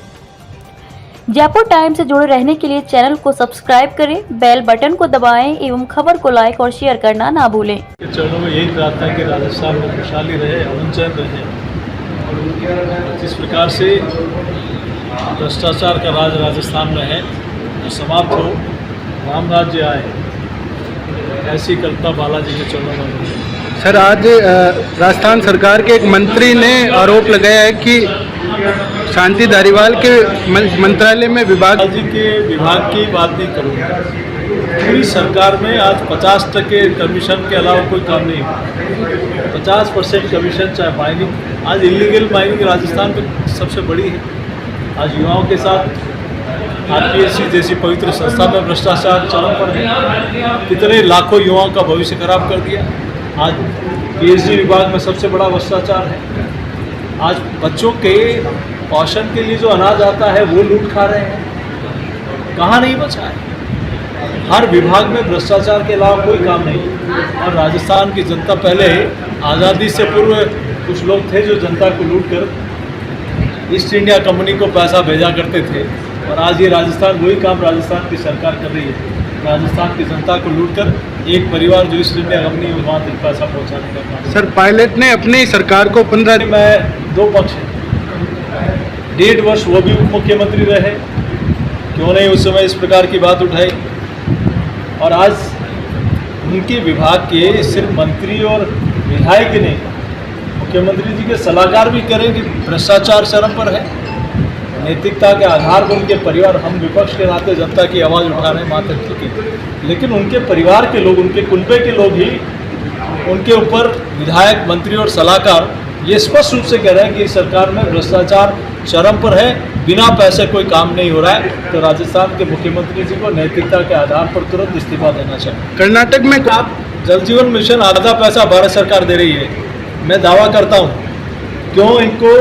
Speaker 1: जयपुर टाइम से जुड़े रहने के लिए चैनल को सब्सक्राइब करें, बेल बटन को दबाएं एवं खबर को लाइक और शेयर करना ना भूलें।
Speaker 2: चरणों में यही प्रार्थना है कि राजस्थान में खुशहाली रहे, अमन चैन रहे और जिस प्रकार से भ्रष्टाचार का राज राजस्थान में है वो समाप्त हो, राम राज्य आए, ऐसी कल्पना बालाजी के चरणों में है।
Speaker 3: सर, आज राजस्थान सरकार के एक मंत्री ने आरोप लगाया है कि शांति धारीवाल के मंत्रालय में विभाग
Speaker 2: की बात नहीं करूँगा। पूरी सरकार में आज 50% कमीशन के अलावा कोई काम नहीं हुआ। 50% कमीशन चाहे माइनिंग, आज इलीगल माइनिंग राजस्थान में सबसे बड़ी है। आज युवाओं के साथ आरपीएससी जैसी पवित्र संस्था में भ्रष्टाचार चरम पर है। कितने लाखों युवाओं का भविष्य खराब कर दिया। आज पीएचडी विभाग में सबसे बड़ा भ्रष्टाचार है। आज बच्चों के पोषण के लिए जो अनाज आता है वो लूट खा रहे हैं। कहाँ नहीं बचा है। हर विभाग में भ्रष्टाचार के अलावा कोई काम नहीं। और राजस्थान की जनता, पहले आज़ादी से पूर्व कुछ लोग थे जो जनता को लूट कर ईस्ट इंडिया कंपनी को पैसा भेजा करते थे, और आज ये राजस्थान वही काम राजस्थान की सरकार कर रही है। राजस्थान की जनता को लूटकर एक परिवार जो ईस्ट इंडिया कंपनी वहाँ तक पैसा पहुँचाने का काम।
Speaker 3: सर, पायलट ने अपनी सरकार को 15
Speaker 2: में 2 पक्ष हैं। 1.5 वर्ष वो भी उप मुख्यमंत्री रहे, क्यों नहीं उस समय इस प्रकार की बात उठाई। और आज उनके विभाग के सिर्फ मंत्री और विधायक नहीं, मुख्यमंत्री जी के सलाहकार भी करें कि भ्रष्टाचार चरम पर है। नैतिकता के आधार पर उनके परिवार, हम विपक्ष के नाते जनता की आवाज़ उठा रहे हैं मात्र ठीक है, लेकिन उनके परिवार के लोग, उनके कुनबे के लोग ही उनके ऊपर विधायक, मंत्री और सलाहकार ये स्पष्ट रूप से कह रहे हैं कि सरकार में भ्रष्टाचार चरम पर है, बिना पैसे कोई काम नहीं हो रहा है। तो राजस्थान के मुख्यमंत्री जी को नैतिकता के आधार पर तुरंत इस्तीफा देना चाहिए।
Speaker 3: कर्नाटक में
Speaker 2: आप जल जीवन मिशन आधा पैसा भारत सरकार दे रही है। मैं दावा करता हूँ, क्यों इनको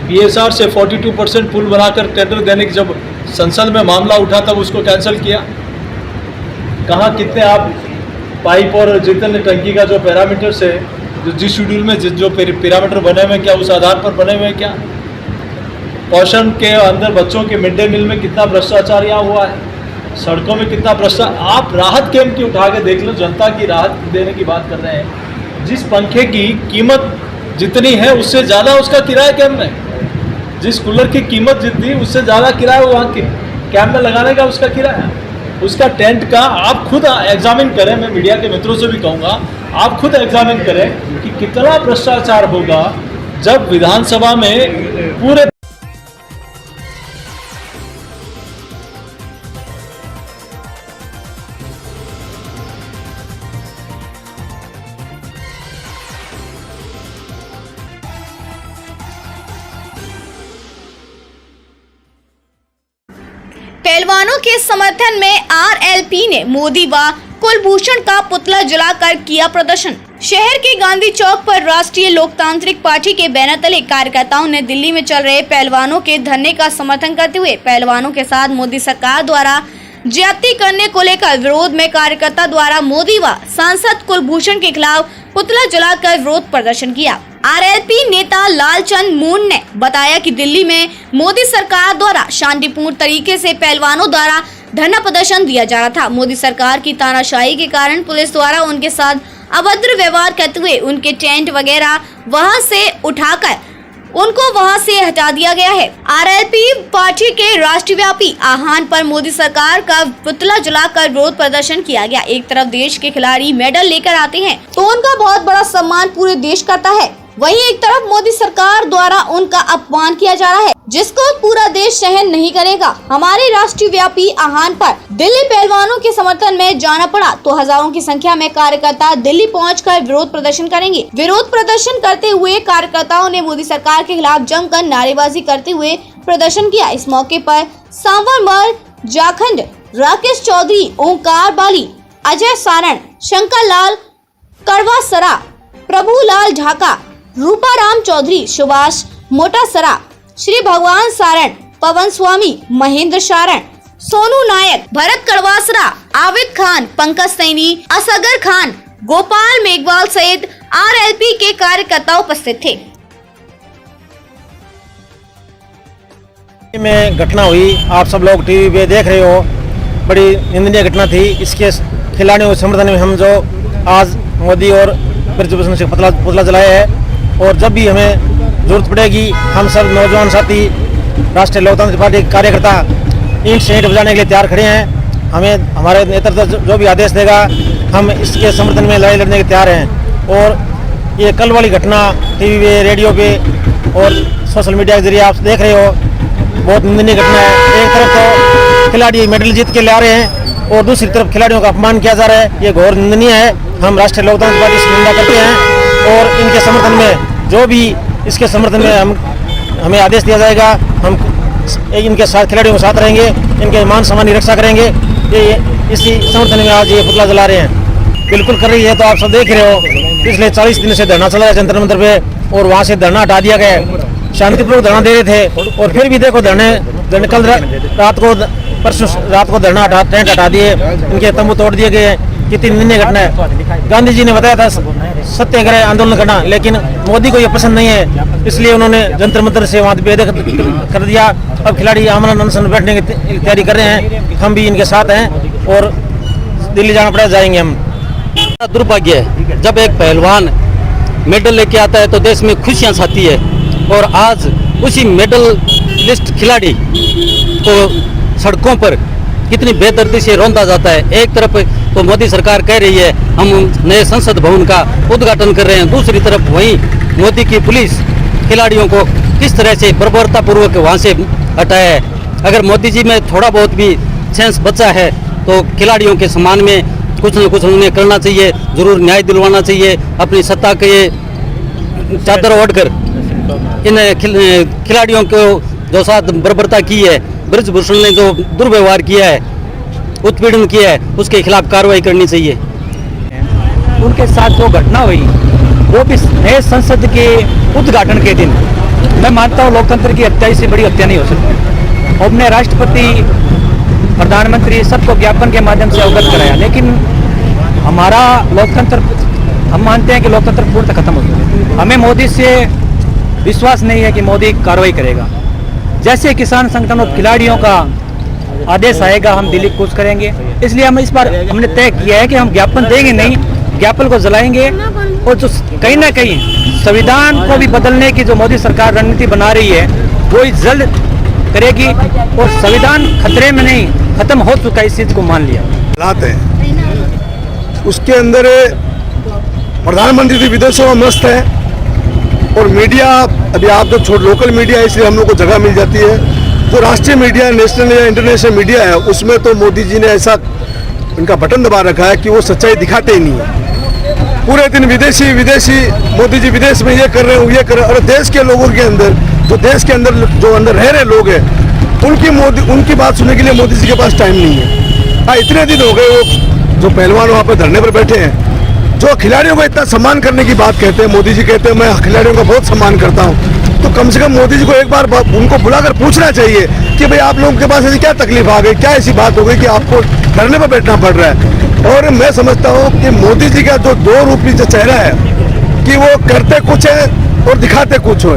Speaker 2: बीएसआर से 42% पुल बनाकर टेंडर देने की जब संसद में मामला उठा तब उसको कैंसिल किया। कहाँ कितने आप पाइप और जितने टंकी का जो पैरामीटर्स है, जो जिस शेड्यूल में जो पैरामीटर बने हुए हैं, क्या उस आधार पर बने हुए हैं? क्या पोषण के अंदर बच्चों के मिड डे मील में कितना भ्रष्टाचार यहाँ हुआ है, सड़कों में कितना भ्रष्टाचार। आप राहत कैंप की उठा के देख लो, जनता की राहत देने की बात कर रहे हैं। जिस पंखे की कीमत जितनी है उससे ज़्यादा उसका किराया कैंप में, जिस कूलर की कीमत जितनी उससे ज़्यादा किराया वहाँ के कैंप में लगाने का उसका किराया, उसका टेंट का। आप खुद एग्जामिन करें, मैं मीडिया के मित्रों से भी कहूँगा, आप खुद एग्जामिन करें कि कितना भ्रष्टाचार होगा जब विधानसभा में पूरे
Speaker 4: पहलवानों के समर्थन में आरएलपी ने मोदी व कुलभूषण का पुतला जलाकर किया प्रदर्शन। शहर के गांधी चौक पर राष्ट्रीय लोकतांत्रिक पार्टी के बैनर तले कार्यकर्ताओं ने दिल्ली में चल रहे पहलवानों के धरने का समर्थन करते हुए पहलवानों के साथ मोदी सरकार द्वारा ज्यादती करने को लेकर विरोध में कार्यकर्ता द्वारा मोदी व सांसद कुलभूषण के खिलाफ पुतला जलाकर विरोध प्रदर्शन किया। आरएलपी नेता लालचंद मून ने बताया कि दिल्ली में मोदी सरकार द्वारा शांतिपूर्ण तरीके से पहलवानों द्वारा धरना प्रदर्शन दिया जा रहा था। मोदी सरकार की तानाशाही के कारण पुलिस द्वारा उनके साथ अभद्र व्यवहार करते हुए उनके टेंट वगैरह वहां से उठाकर उनको वहां से हटा दिया गया है। आरएलपी पार्टी के राष्ट्रव्यापी आह्वान पर मोदी सरकार का पुतला जलाकर विरोध प्रदर्शन किया गया। एक तरफ देश के खिलाड़ी मेडल लेकर आते हैं तो उनका बहुत बड़ा सम्मान पूरे देश करता है, वहीं एक तरफ मोदी सरकार द्वारा उनका अपमान किया जा रहा है, जिसको पूरा देश सहन नहीं करेगा। हमारे राष्ट्रीय व्यापी आह्वान पर दिल्ली पहलवानों के समर्थन में जाना पड़ा तो हजारों की संख्या में कार्यकर्ता दिल्ली पहुंचकर विरोध प्रदर्शन करेंगे। विरोध प्रदर्शन करते हुए कार्यकर्ताओं ने मोदी सरकार के खिलाफ जमकर नारेबाजी करते हुए प्रदर्शन किया। इस मौके पर सांवरमल जाखंड, राकेश चौधरी, ओंकार बाली, अजय सारण, शंकर लाल करवासरा, प्रभुलाल ढाका, रूपाराम चौधरी, सुभाष मोटासरा, श्री भगवान सारण, पवन स्वामी, महेंद्र सारण, सोनू नायक, भरत करवासरा, आविद खान, पंकज सैनी, असगर खान, गोपाल मेघवाल सहित आरएलपी के कार्यकर्ता उपस्थित थे।
Speaker 5: में घटना हुई, आप सब लोग टीवी पे देख रहे हो, बड़ी निंदनीय घटना थी। इसके खिलाड़ियों के समर्थन में हम जो आज मोदी और ब्रिजभूषण से पुतला जलाया है, और जब भी हमें जरूरत पड़ेगी हम सब नौजवान साथी राष्ट्रीय लोकतांत्रिक पार्टी के कार्यकर्ता ईंट से ईंट बजाने के लिए तैयार खड़े हैं। हमें हमारे नेतृत्व जो भी आदेश देगा हम इसके समर्थन में लड़ाई लड़ने के तैयार हैं। और ये कल वाली घटना टीवी पे, रेडियो पे और सोशल मीडिया के जरिए आप देख रहे हो, बहुत निंदनीय घटना है। एक तरफ तो खिलाड़ी मेडल जीत के ले आ रहे हैं और दूसरी तरफ खिलाड़ियों का अपमान किया जा रहा है, ये घोर निंदनीय है। हम राष्ट्रीय लोकतांत्रिक पार्टी से निंदा करते हैं और इनके समर्थन में जो भी इसके समर्थन में हमें आदेश दिया जाएगा, हम इनके साथ खिलाड़ियों के साथ रहेंगे, इनके मान सम्मान की रक्षा करेंगे। ये इसी समर्थन में आज ये पुतला जला रहे हैं, बिल्कुल कर रही है। तो आप सब देख रहे हो, पिछले 40 दिन से धरना चल रहा है जंतर मंतर पे और वहाँ से धरना हटा दिया गया। शांतिपूर्वक धरना दे रहे थे और फिर भी देखो धरने कल रात को, परसों रात को धरना टेंट हटा दिए, इनके तंबू तोड़ दिए गए। कितनी निंदनीय घटना है। गांधी जी ने बताया था सत्याग्रह आंदोलन करना, लेकिन मोदी को ये पसंद नहीं है, इसलिए उन्होंने जंतर मंतर से वहाँ बेदखल कर दिया। अब खिलाड़ी आमरण अनशन बैठने की तैयारी कर रहे हैं, हम भी इनके साथ हैं और दिल्ली जाना पड़ेगा, जाएंगे हम।
Speaker 6: दुर्भाग्य है जब एक पहलवान मेडल लेके आता है तो देश में खुशियां छाती है, और आज उसी मेडल लिस्ट खिलाड़ी को सड़कों पर कितनी बेदर्दी से रौंदा जाता है। एक तरफ तो मोदी सरकार कह रही है हम नए संसद भवन का उद्घाटन कर रहे हैं, दूसरी तरफ वहीं मोदी की पुलिस खिलाड़ियों को किस तरह से बर्बरतापूर्वक वहाँ से हटाया है। अगर मोदी जी में थोड़ा बहुत भी सेंस बचा है तो खिलाड़ियों के सम्मान में कुछ न कुछ उन्हें करना चाहिए, जरूर न्याय दिलवाना चाहिए। अपनी सत्ता के चादर ओढ़कर इन खिलाड़ियों को जो साथ बर्बरता की है, ब्रिजभूषण ने जो दुर्व्यवहार किया है, उत्पीड़न किया है, उसके खिलाफ कार्रवाई करनी चाहिए।
Speaker 7: उनके साथ जो घटना हुई वो भी नए संसद के उद्घाटन के दिन, मैं मानता हूँ लोकतंत्र की हत्या से बड़ी हत्या नहीं हो सकती। हमने राष्ट्रपति, प्रधानमंत्री सबको ज्ञापन के माध्यम से अवगत कराया, लेकिन हमारा लोकतंत्र, हम मानते हैं कि लोकतंत्र पूर्णतः खत्म हो गया। हमें मोदी से विश्वास नहीं है कि मोदी कार्रवाई करेगा। जैसे किसान संगठन और खिलाड़ियों का आदेश आएगा हम दिल्ली कूच करेंगे। इसलिए हम इस बार हमने तय किया है कि हम ज्ञापन देंगे नहीं, ज्ञापन को जलाएंगे। और जो कहीं ना कहीं संविधान को भी बदलने की जो मोदी सरकार रणनीति बना रही है वो जल्द करेगी, और संविधान खतरे में नहीं, खत्म हो चुका है, इस चीज को मान लिया।
Speaker 8: हालात है उसके अंदर प्रधानमंत्री भी विदेशों में मस्त है, और मीडिया अभी आप जो लोकल मीडिया है इसलिए हम लोग को जगह मिल जाती है। जो राष्ट्रीय मीडिया, नेशनल या इंटरनेशनल मीडिया है, उसमें तो मोदी जी ने ऐसा इनका बटन दबा रखा है कि वो सच्चाई दिखाते ही नहीं है। पूरे दिन विदेशी मोदी जी विदेश में ये कर रहे हैं, ये कर रहे हैं, और देश के लोगों के अंदर, जो देश के अंदर जो अंदर रह रहे लोग हैं, उनकी बात सुनने के लिए मोदी जी के पास टाइम नहीं है। हाँ, इतने दिन हो गए वो जो पहलवान वहाँ पर धरने पर बैठे हैं, जो खिलाड़ियों को इतना सम्मान करने की बात कहते हैं, मोदी जी कहते हैं मैं खिलाड़ियों का बहुत सम्मान करता हूँ, तो कम से कम मोदी जी को एक बार उनको बुलाकर पूछना चाहिए कि भाई आप लोगों के पास ऐसी क्या तकलीफ आ गई, क्या ऐसी बात हो गई कि आपको धरने पर बैठना पड़ रहा है। और मैं समझता हूँ कि मोदी जी का जो दो रूपी जो चेहरा है कि वो करते कुछ है और दिखाते कुछ हो।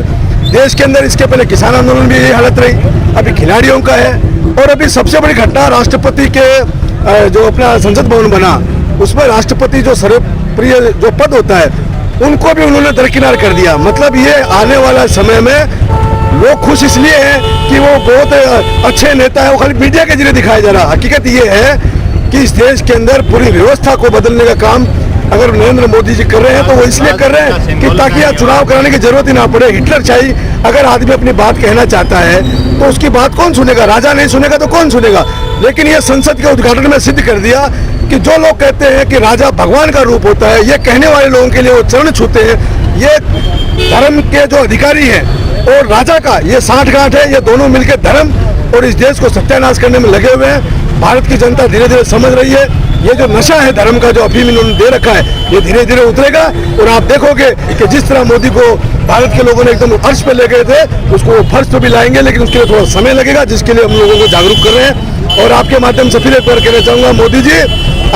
Speaker 8: देश के अंदर इसके पहले किसान आंदोलन भी यही हालत रही, अभी खिलाड़ियों का है, और अभी सबसे बड़ी घटना राष्ट्रपति के जो अपना संसद भवन बना उसमें राष्ट्रपति जो सर्वप्रिय जो पद होता है उनको भी उन्होंने दरकिनार कर दिया। मतलब ये आने वाला समय में लोग खुश इसलिए हैं कि वो बहुत अच्छे नेता है, वो खाली मीडिया के जरिए दिखाया जा रहा। हकीकत ये है कि इस देश के अंदर पूरी व्यवस्था को बदलने का काम अगर नरेंद्र मोदी जी कर रहे हैं तो वो इसलिए कर रहे हैं कि ताकि यहाँ चुनाव कराने की जरूरत ही ना पड़े। हिटलर चाहिए अगर आदमी अपनी बात कहना चाहता है तो उसकी बात कौन सुनेगा, राजा नहीं सुनेगा तो कौन सुनेगा। लेकिन ये संसद के उद्घाटन में सिद्ध कर दिया कि जो लोग कहते हैं कि राजा भगवान का रूप होता है, ये कहने वाले लोगों के लिए वो चरण छूते हैं। ये धर्म के जो अधिकारी हैं और राजा का ये साठगांठ है, ये दोनों मिलकर धर्म और इस देश को सत्यानाश करने में लगे हुए हैं। भारत की जनता धीरे धीरे समझ रही है ये जो नशा है धर्म का, जो अफीम इन्होंने दे रखा है, ये धीरे धीरे उतरेगा। और आप देखोगे कि जिस तरह मोदी को भारत के लोगों ने एकदम फर्श पे ले गए थे, उसको फर्श पे भी लाएंगे, लेकिन उसके लिए थोड़ा समय लगेगा, जिसके लिए हम लोगों को जागरूक कर रहे हैं। और आपके माध्यम से फिर एक बार कहना चाहूँगा, मोदी जी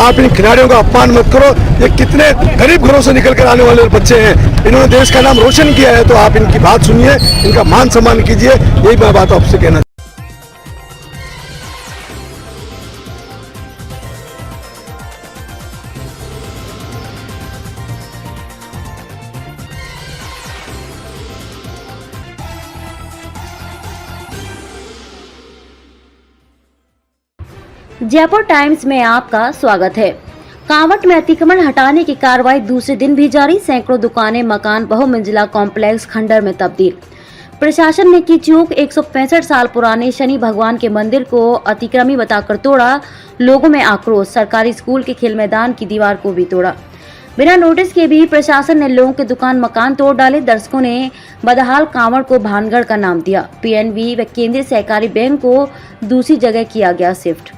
Speaker 8: आप इन खिलाड़ियों का अपमान मत करो। ये कितने गरीब घरों से निकल कर आने वाले बच्चे हैं, इन्होंने देश का नाम रोशन किया है, तो आप इनकी बात सुनिए, इनका मान सम्मान कीजिए। यही मैं बात आपसे कहना।
Speaker 1: जयपुर टाइम्स में आपका स्वागत है। कांवट में अतिक्रमण हटाने की कार्रवाई दूसरे दिन भी जारी। सैकड़ों दुकानें, मकान बहुमंजिला कॉम्प्लेक्स खंडर में तब्दील। प्रशासन ने की चूक। 165 साल पुराने शनि भगवान के मंदिर को अतिक्रमी बताकर तोड़ा। लोगों में आक्रोश। सरकारी स्कूल के खेल मैदान की दीवार को भी तोड़ा। बिना नोटिस के भी प्रशासन ने लोगों के दुकान मकान तोड़ डाले। दर्शकों ने बदहाल कांवड़ को भानगढ़ का नाम दिया। पीएनबी व केंद्रीय सहकारी बैंक को दूसरी जगह किया गया शिफ्ट।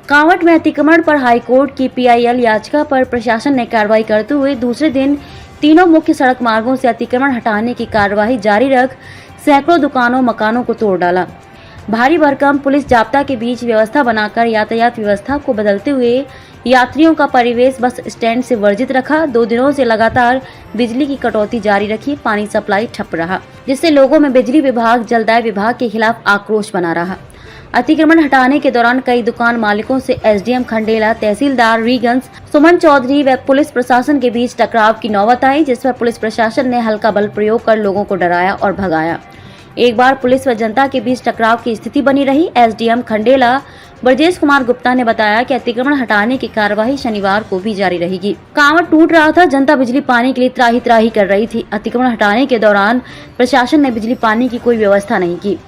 Speaker 1: कांवट में अतिक्रमण पर हाईकोर्ट की पीआईएल याचिका पर प्रशासन ने कार्रवाई करते हुए दूसरे दिन तीनों मुख्य सड़क मार्गों से अतिक्रमण हटाने की कार्यवाही जारी रख सैकड़ों दुकानों मकानों को तोड़ डाला। भारी भरकम पुलिस जाब्ता के बीच व्यवस्था बनाकर यातायात व्यवस्था को बदलते हुए यात्रियों का परिवेश बस स्टैंड से वर्जित रखा। 2 दिनों से लगातार बिजली की कटौती जारी रखी। पानी सप्लाई ठप रहा, जिससे लोगों में बिजली विभाग जलदाय विभाग के खिलाफ आक्रोश बना रहा। अतिक्रमण हटाने के दौरान कई दुकान मालिकों से एसडीएम खंडेला, तहसीलदार रीगंज सुमन चौधरी व पुलिस प्रशासन के बीच टकराव की नौबत आई, जिस पर पुलिस प्रशासन ने हल्का बल प्रयोग कर लोगों को डराया और भगाया। एक बार पुलिस व जनता के बीच टकराव की स्थिति बनी रही। एसडीएम खंडेला ब्रजेश कुमार गुप्ता ने बताया कि अतिक्रमण हटाने की कार्यवाही शनिवार को भी जारी रहेगी। कांवड़ टूट रहा था, जनता बिजली पानी के लिए त्राही त्राही कर रही थी। अतिक्रमण हटाने के दौरान प्रशासन ने बिजली पानी की कोई व्यवस्था नहीं की।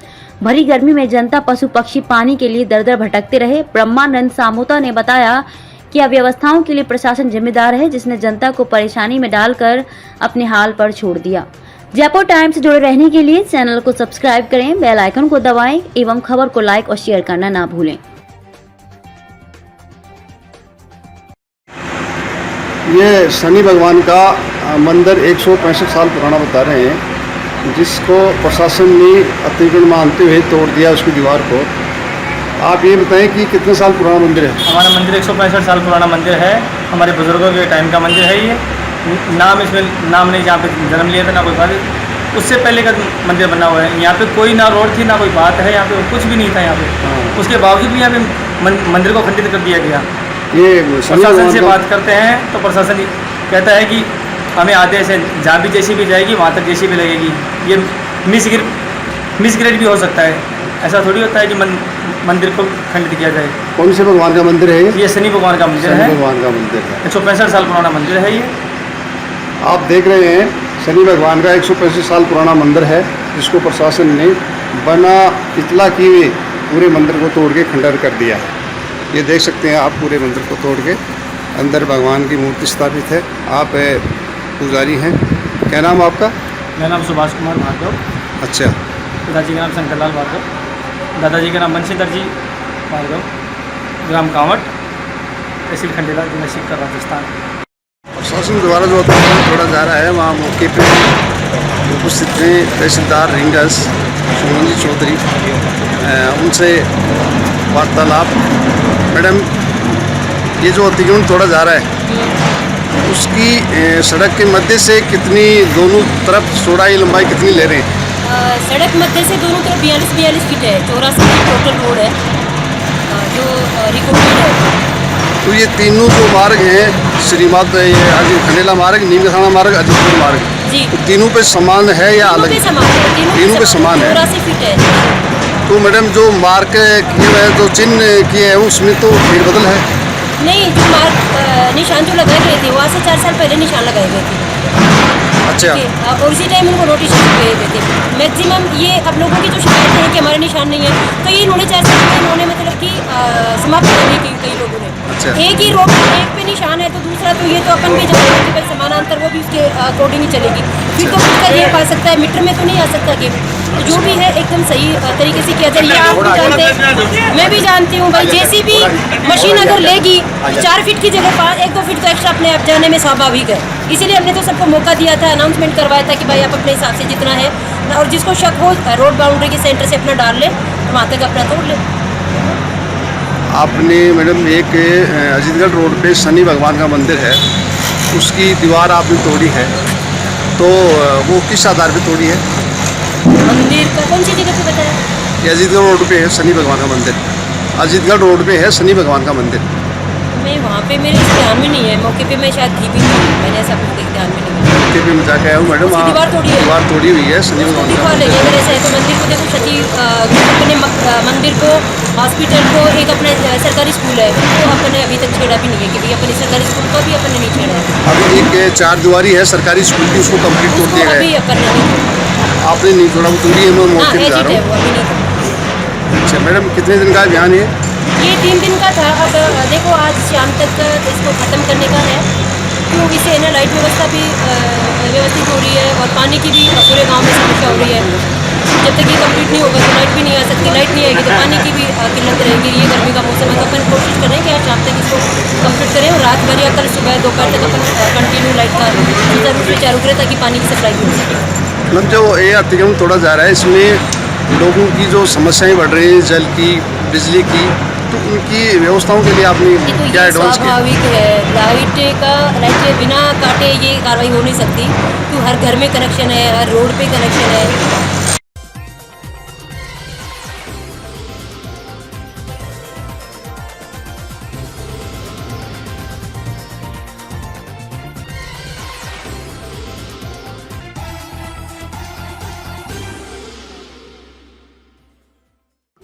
Speaker 1: भरी गर्मी में जनता पशु पक्षी पानी के लिए दर दर भटकते रहे। ब्रह्मानंद सामोता ने बताया कि अव्यवस्थाओं के लिए प्रशासन जिम्मेदार है, जिसने जनता को परेशानी में डालकर अपने हाल पर छोड़ दिया। जयपुर टाइम्स से जुड़े रहने के लिए चैनल को सब्सक्राइब करें, बेल आइकन को दबाएं एवं खबर को लाइक और शेयर करना ना भूलें।
Speaker 8: ये शनि भगवान का मंदिर 165 साल पुराना बता रहे हैं, जिसको प्रशासन ने अतिक्रमण मानते हुए तोड़ दिया उसकी दीवार को। आप ये बताएं कि कितने साल पुराना मंदिर है?
Speaker 9: हमारा मंदिर 165 साल पुराना मंदिर है। हमारे बुजुर्गों के टाइम का मंदिर है ये। इसमें नाम नहीं जहाँ पे जन्म लिया था, ना कोई बात। उससे पहले का मंदिर बना हुआ है। यहाँ पे कोई ना रोड थी, ना कोई बात है, यहाँ पे कुछ भी नहीं था यहाँ पे। उसके बावजूद भी यहाँ पे मंदिर को खंडित कर दिया गया।
Speaker 8: ये
Speaker 9: प्रशासन से बात करते हैं तो प्रशासन कहता है कि हमें आदेश है, जहाँ भी जेसीबी जाएगी वहाँ तक जेसीबी लगेगी। ये मिसग्रेड भी हो सकता है। ऐसा थोड़ी होता है कि मंदिर को खंडित किया जाए।
Speaker 8: कौन से भगवान का मंदिर है
Speaker 9: ये शनि भगवान का मंदिर है।
Speaker 8: भगवान का मंदिर है।
Speaker 9: 165 साल पुराना मंदिर है ये।
Speaker 8: आप देख रहे हैं शनि भगवान का 165 साल पुराना मंदिर है, जिसको प्रशासन ने बिना इतला किए पूरे मंदिर को तोड़ के खंडर कर दिया है। ये देख सकते हैं आप, पूरे मंदिर को तोड़ के अंदर भगवान की मूर्ति स्थापित है। आप पुजारी हैं, क्या नाम आपका?
Speaker 9: मेरा नाम सुभाष कुमार भार्गव।
Speaker 8: अच्छा।
Speaker 9: पिताजी का नाम शंकरलाल भार्गव, दादाजी का नाम बंशीधर जी भार्गव, ग्राम कांवट, तहसील खंडेला जिला सीकर राजस्थान।
Speaker 8: प्रशासन द्वारा जो अभियान छोड़ा जा रहा है वहाँ मौके पे उपस्थित थे तहसीलदार रिंगस सोनजी चौधरी, उनसे वार्तालाप। मैडम, ये जो अतिक्रमण तोड़ा जा रहा है उसकी सड़क के मध्य से कितनी, दोनों तरफ चौड़ाई लंबाई कितनी ले रहे हैं?
Speaker 10: सड़क मध्य से दोनों तरफ 42 फीट है, 84 फीट टोटल रोड है जो रिकॉर्डेड है।
Speaker 8: तो ये तीनों जो मार्ग हैं, श्रीमद ये अजीत खंडेला मार्ग, नीमथाना मार्ग, अजीतपुर मार्ग,
Speaker 10: जी,
Speaker 8: तो तीनों पे समान है या अलग? तीनों पे समान है।
Speaker 10: 84 फीट है।
Speaker 8: तो मैडम जो मार्क किए हुए हैं, जो चिन्ह किए हैं, उसमें तो फेरबदल है?
Speaker 10: नहीं, जो मार्क निशान जो लगाए गए थे वहाँ से 4 साल पहले निशान लगाए गए थे।
Speaker 8: अच्छा।
Speaker 10: और उसी टाइम उनको नोटिस भेजे गए थे। मैक्सिमम ये अब लोगों की जो शिकायत है कि हमारे निशान नहीं है, तो ये इन्होंने 4 साल में इन्होंने मतलब कि समाप्त कर दी कई लोगों ने।
Speaker 8: अच्छा।
Speaker 10: एक ही रोड एक पे निशान है तो दूसरा तो ये तो अपन भी जानते हैं कि भाई समानांतर वो भी उसके अकॉर्डिंग ही चलेगी। फिर तो उसका ये पा सकता है, मीटर में तो नहीं आ सकता कि तो जो भी है एकदम सही तरीके से किया जाए। ये आप भी जानते हैं, मैं भी जानती हूँ भाई, जैसी भी मशीन अगर लेगी 4 फीट की जगह 1-2 फीट तो एक्स्ट्रा अपने आप जाने में स्वाभाविक है। इसीलिए हमने तो सबको मौका दिया था, अनाउंसमेंट करवाया था कि भाई आप अपने हिसाब से जितना है, और जिसको शक हो रोड बाउंड्री के सेंटर से अपना डाल ले, वहाँ तक अपना तोड़ ले।
Speaker 8: आपने मैडम एक अजीतगढ़ रोड पे शनि भगवान का मंदिर है, उसकी दीवार आपने तोड़ी है, तो वो किस आधार पे तोड़ी है?
Speaker 10: मंदिर का कौन सी जगह पे बताया?
Speaker 8: ये अजीतगढ़ रोड पे है शनि भगवान का मंदिर, अजीतगढ़ रोड पे है शनि भगवान का मंदिर।
Speaker 10: मैं वहाँ पे मेरे ध्यान में नहीं है, मौके पे मैं शायद थी भी नहीं, मैंने ऐसा कुछ ध्यान में नहीं है।
Speaker 8: मौके पे मैं जाके आया हूँ मैडम, वहाँ
Speaker 10: दीवार
Speaker 8: तोड़ी हुई है शनि भगवान का।
Speaker 10: अगर ऐसा है तो मंदिर को देखो, क्षति अपने मंदिर को, हॉस्पिटल को, एक अपने सरकारी स्कूल है तो अपने अभी तक छेड़ा भी नहीं है कि भाई अपने सरकारी स्कूल को भी अपने नहीं छेड़ा है।
Speaker 8: अभी एक 4 दीवारी है सरकारी स्कूल की, उसको कंप्लीट कर दिया
Speaker 10: अभी अपन
Speaker 8: आपने नहीं छोड़ा, वो तोड़ी है, मैं मौके पे जा रहा हूँ। अच्छा मैडम, कितने दिन का अभियान है
Speaker 10: ये? 3 दिन का था। अब देखो आज शाम तक इसको ख़त्म करने का है, क्यों इससे ना लाइट व्यवस्था भी व्यवस्थित हो रही है और पानी की भी पूरे गांव में समस्या हो रही है। जब तक ये कंप्लीट नहीं होगा तो लाइट भी नहीं आ सकती, लाइट नहीं आएगी तो पानी की भी किल्लत रहेगी। ये गर्मी का मौसम है तो अपन कोशिश करें कि आज शाम तक इसको कंप्लीट करें और रात भर या कल सुबह दोपहर तक अपन कंटिन्यू लाइट का जरूर से चालू करें ताकि पानी की सप्लाई भी हो सके।
Speaker 8: मतलब जो ये अतिक्रमण तोड़ा जा रहा है, इसमें लोगों की जो समस्याएं बढ़ रही हैं, जल की, बिजली की, तो उनकी व्यवस्थाओं के लिए आपने
Speaker 10: तो
Speaker 8: क्या एडवांस किया?
Speaker 10: स्वाभाविक है, लाइट बिना काटे ये कार्रवाई हो नहीं सकती, क्योंकि हर घर में कनेक्शन है, हर रोड पे कनेक्शन है।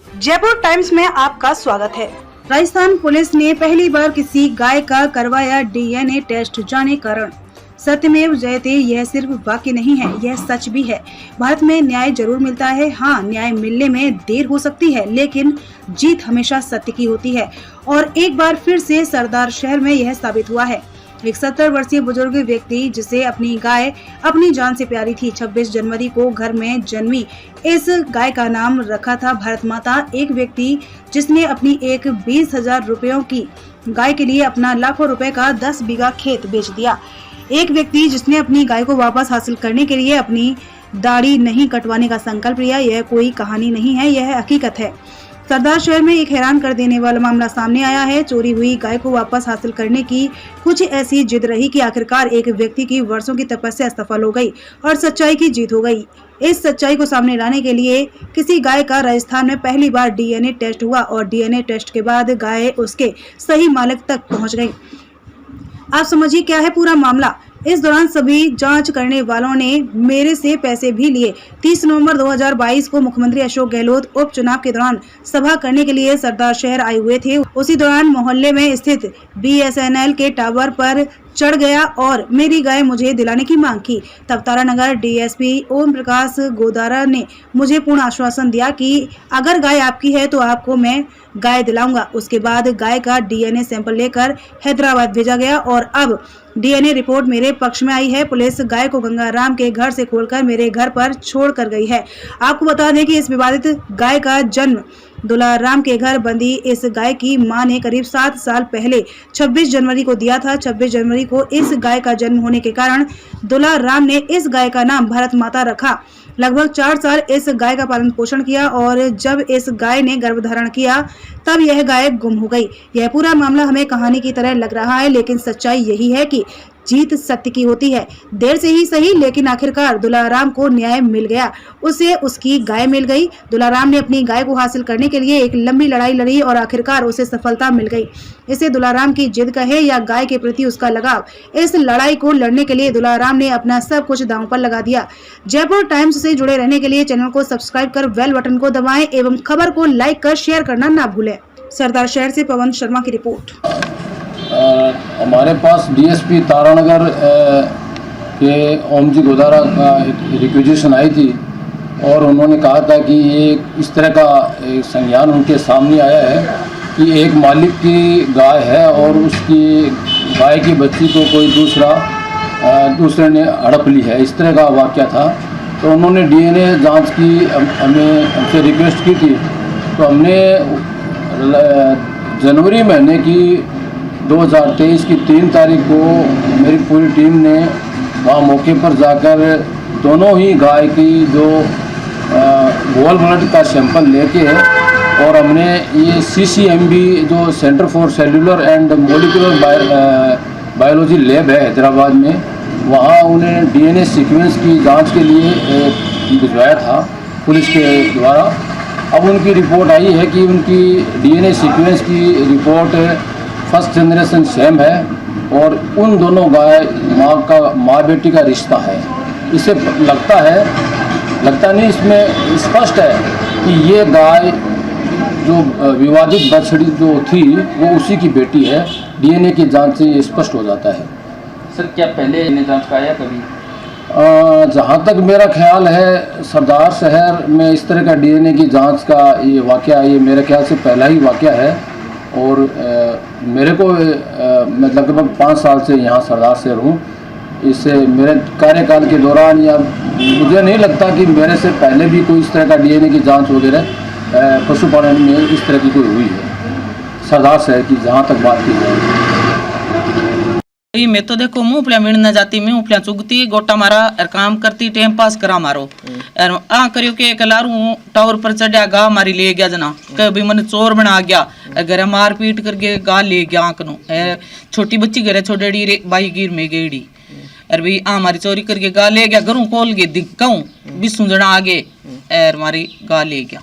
Speaker 11: जयपुर टाइम्स में आपका स्वागत है। राजस्थान पुलिस ने पहली बार किसी गाय का करवाया डीएनए टेस्ट, जाने कारण। सत्यमेव जयते, यह सिर्फ वाक्य नहीं है, यह सच भी है। भारत में न्याय जरूर मिलता है, हाँ न्याय मिलने में देर हो सकती है, लेकिन जीत हमेशा सत्य की होती है और एक बार फिर से सरदार शहर में यह साबित हुआ है। एक 70 वर्षीय बुजुर्ग व्यक्ति जिसे अपनी गाय अपनी जान से प्यारी थी, 26 जनवरी को घर में जन्मी इस गाय का नाम रखा था भारत माता। एक व्यक्ति जिसने अपनी एक 20,000 रुपयों की गाय के लिए अपना लाखों रुपए का 10 बीघा खेत बेच दिया। एक व्यक्ति जिसने अपनी गाय को वापस हासिल करने के लिए अपनी दाढ़ी नहीं कटवाने का संकल्प लिया। यह कोई कहानी नहीं है, यह हकीकत है। सरदार शहर में एक हैरान कर देने वाला मामला सामने आया है। चोरी हुई गाय को वापस हासिल करने की कुछ ऐसी जिद रही कि आखिरकार एक व्यक्ति की वर्षों की तपस्या सफल हो गई और सच्चाई की जीत हो गई। इस सच्चाई को सामने लाने के लिए किसी गाय का राजस्थान में पहली बार डीएनए टेस्ट हुआ और डीएनए टेस्ट के बाद गाय उसके सही मालिक तक पहुंच गई। आप समझिए क्या है पूरा मामला। इस दौरान सभी जांच करने वालों ने मेरे से पैसे भी लिए। 30 नवंबर 2022 को मुख्यमंत्री अशोक गहलोत उपचुनाव के दौरान सभा करने के लिए सरदार शहर आए हुए थे। उसी दौरान मोहल्ले में स्थित बीएसएनएल के टावर पर चढ़ गया और मेरी गाय मुझे दिलाने की मांग की। तब तारानगर डीएसपी ओम प्रकाश गोदारा ने मुझे पूर्ण आश्वासन दिया कि अगर गाय आपकी है तो आपको मैं गाय दिलाऊंगा। उसके बाद गाय का डीएनए सैंपल लेकर हैदराबाद भेजा गया और अब डीएनए रिपोर्ट मेरे पक्ष में आई है। पुलिस गाय को गंगाराम के घर से खोलकर मेरे घर पर छोड़ कर गई है। आपको बता दें कि इस विवादित गाय का जन्म दुलाराम के घर बंदी इस गाय की मां ने करीब 7 साल पहले 26 जनवरी को दिया था। 26 जनवरी को इस गाय का जन्म होने के कारण दुलाराम ने इस गाय का नाम भारत माता रखा। लगभग 4 साल इस गाय का पालन पोषण किया और जब इस गाय ने गर्भधारण किया तब यह गाय गुम हो गई। यह पूरा मामला हमें कहानी की तरह लग रहा है, लेकिन सच्चाई यही है कि जीत सत्य की होती है। देर से ही सही, लेकिन आखिरकार दुलाराम को न्याय मिल गया। उसे उसकी गाय मिल गई। दुलाराम ने अपनी गाय को हासिल करने के लिए एक लंबी लड़ाई लड़ी और आखिरकार उसे सफलता मिल गई। इसे दुलाराम की जिद कहे या गाय के प्रति उसका लगाव, इस लड़ाई को लड़ने के लिए दुलाराम ने अपना सब कुछ दांव पर लगा दिया। जयपुर टाइम्स से जुड़े रहने के लिए चैनल को सब्सक्राइब कर बेल बटन को दबाएं एवं खबर को लाइक कर शेयर करना ना भूलें। सरदार शहर से पवन शर्मा की रिपोर्ट।
Speaker 12: हमारे पास डीएसपी तारानगर के ओम जी गोदारा का एक रिक्वेजिशन आई थी और उन्होंने कहा था कि ये इस तरह का एक संज्ञान उनके सामने आया है कि एक मालिक की गाय है और उसकी गाय की बच्ची को कोई दूसरे ने हड़प ली है, इस तरह का वाक़या था। तो उन्होंने डीएनए जांच की हमसे रिक्वेस्ट की थी। तो हमने जनवरी महीने की 2023 की 3 तारीख को मेरी पूरी टीम ने वहाँ मौके पर जाकर दोनों ही गाय की जो गोल ब्लड का सैंपल लेके और हमने ये CCMB जो centre for cellular and molecular biology lab है हैदराबाद में, वहाँ उन्हें DNA सीक्वेंस की जांच के लिए भिजवाया था पुलिस के द्वारा। अब उनकी रिपोर्ट आई है कि उनकी DNA सीक्वेंस की रिपोर्ट फर्स्ट जनरेशन सेम है और उन दोनों गाय माँ बेटी का रिश्ता है। इसे लगता नहीं, इसमें स्पष्ट है कि ये गाय जो विवादित बछड़ी जो थी वो उसी की बेटी है। DNA की जांच से ये स्पष्ट हो जाता है।
Speaker 13: सर क्या पहले इन्हें जांच कराया कभी?
Speaker 12: जहाँ तक मेरा ख्याल है सरदार शहर में इस तरह का DNA की जांच का ये वाक़या ये मेरे ख्याल से पहला ही वाक़या है और मेरे को मैं लगभग 5 साल से यहाँ सरदार शहर हूँ। इससे मेरे कार्यकाल के दौरान या मुझे नहीं लगता कि मेरे से पहले भी कोई इस तरह का DNA की जांच वगैरह पशुपालन में इस तरह की कोई हुई है सरदार शहर की, जहाँ तक बात की जाए।
Speaker 14: मैं तो देखो मुँह उपल्या मिलना जाती, मैं उपल्या चुगती गोटा मारा और काम करती टाइम पास करा मारो और करियो के एक लारू टावर पर चढ़िया गा मारी ले गया जना, कभी मन चोर बना गया घर मार पीट करके गा ले गया आंकनो। छोटी बच्ची घर छोड़ी रे बाई गिर में गेड़ी और भाई मारी चोरी करके गा ले गया, घरों खोल के दिखाऊं बिस्सू जना आगे और मारी गा ले गया।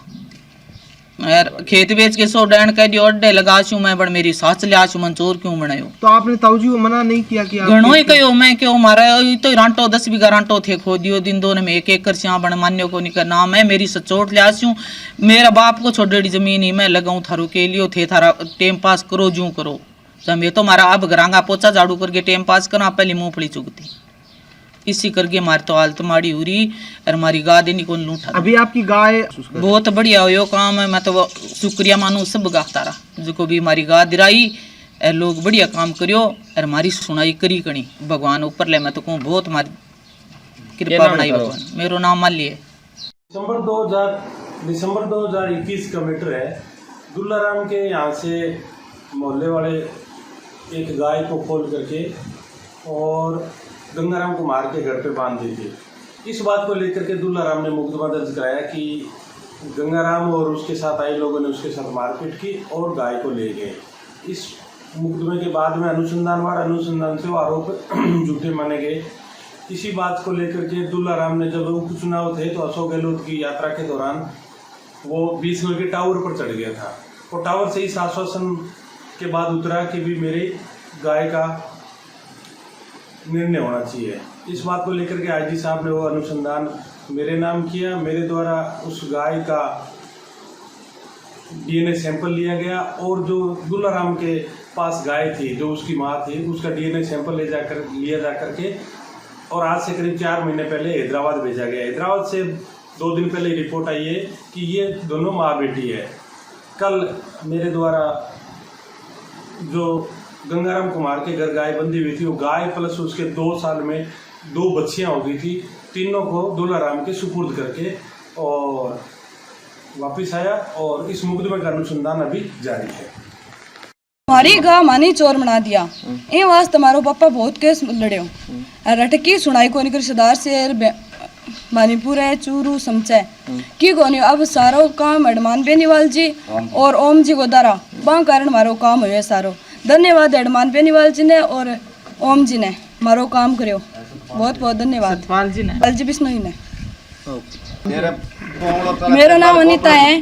Speaker 14: यार खेत बेच के 100 डैन कह दियो अड्डे लगा छू मैं बड़ मेरी सास ले आछू मन चोर क्यों बनायो।
Speaker 3: तो आपने ताऊजी को मना नहीं किया कि
Speaker 14: घणो ही कहो मैं क्यों मारा तो रांटो 10 बीघा रांटो थे खो दियो दिन दोनों में 1 एकड़ से बण मान्यो को नहीं करना मैं मेरी सचोट ले आछू मेरा बाप को छोड़ेड़ी जमीन ही मैं लगाऊं थारो के लिए थे थारा टाइम पास करो जू करो। जब ये तो मारा अब घरांगा पोचा झाड़ू करके टाइम पास करा पहले मूंगफली चुगती इसी करके मारी तो हालत माड़ी हो रही और हमारी गाय देनी को लूटा।
Speaker 3: अभी आपकी गाय
Speaker 14: बहुत बढ़िया हो यो काम है, मैं तो शुक्रिया मानू सब गातारा जो को भी हमारी गाय दिराई और लोग बढ़िया काम करियो और हमारी सुनाई करी कणी भगवान ऊपर ले। मैं तो कहूँ बहुत हमारी कृपा बनाई भगवान। मेरा नाम माली है।
Speaker 16: दिसंबर 2021 का मैटर है। दुलाराम के यहाँ से मोहल्ले वाले एक गाय को खोल करके और गंगाराम को मार के घर पे बांध दी थी। इस बात को लेकर के दुलाराम ने मुकदमा दर्ज कराया कि गंगाराम और उसके साथ आए लोगों ने उसके साथ मारपीट की और गाय को ले गए। इस मुकदमे के बाद में अनुसंधान से वो आरोप झूठे माने गए। इसी बात को लेकर के दुलाराम ने जब उपचुनाव थे तो अशोक गहलोत की यात्रा के दौरान वो 20 नंबर के टावर पर चढ़ गया था और टावर से इस आश्वासन के बाद उतरा कि भी मेरी गाय का निर्णय होना चाहिए। इस बात को लेकर के आईजी साहब ने वो अनुसंधान मेरे नाम किया। मेरे द्वारा उस गाय का DNA सैंपल लिया गया और जो दुलाराम के पास गाय थी जो उसकी माँ थी उसका DNA सैंपल लिया जा करके और आज से करीब 4 महीने पहले हैदराबाद भेजा गया। हैदराबाद से 2 दिन पहले रिपोर्ट आई है कि ये दोनों माँ बेटी है। कल मेरे द्वारा जो गंगाराम कुमार के घर गाय बंदी हुई थी वो गाय प्लस उसके 2 साल में 2 बच्चियां हो गई थी। तीनों को दुलाराम के सुपुर्द करके और वापस आया और इस मुकदमे का अनुसंधान अभी जारी है।
Speaker 15: हमारी गा मानी चोर बना दिया ए वास्ते मारो पापा बहुत केस लड़े रटकी सुनाई को निकर सदार से मानीपुर है चूरू समझे की कोनी अब सारो काम एडमान बेनीवाल जी और ओम जी को द्वारा बा कारण मारो काम हुए सारो। धन्यवाद एडमान बेनीवाल जी ने और ओम जी ने मारो काम करो, बहुत बहुत धन्यवाद। जी बिश्नोई ने। मेरा नाम अनीता है।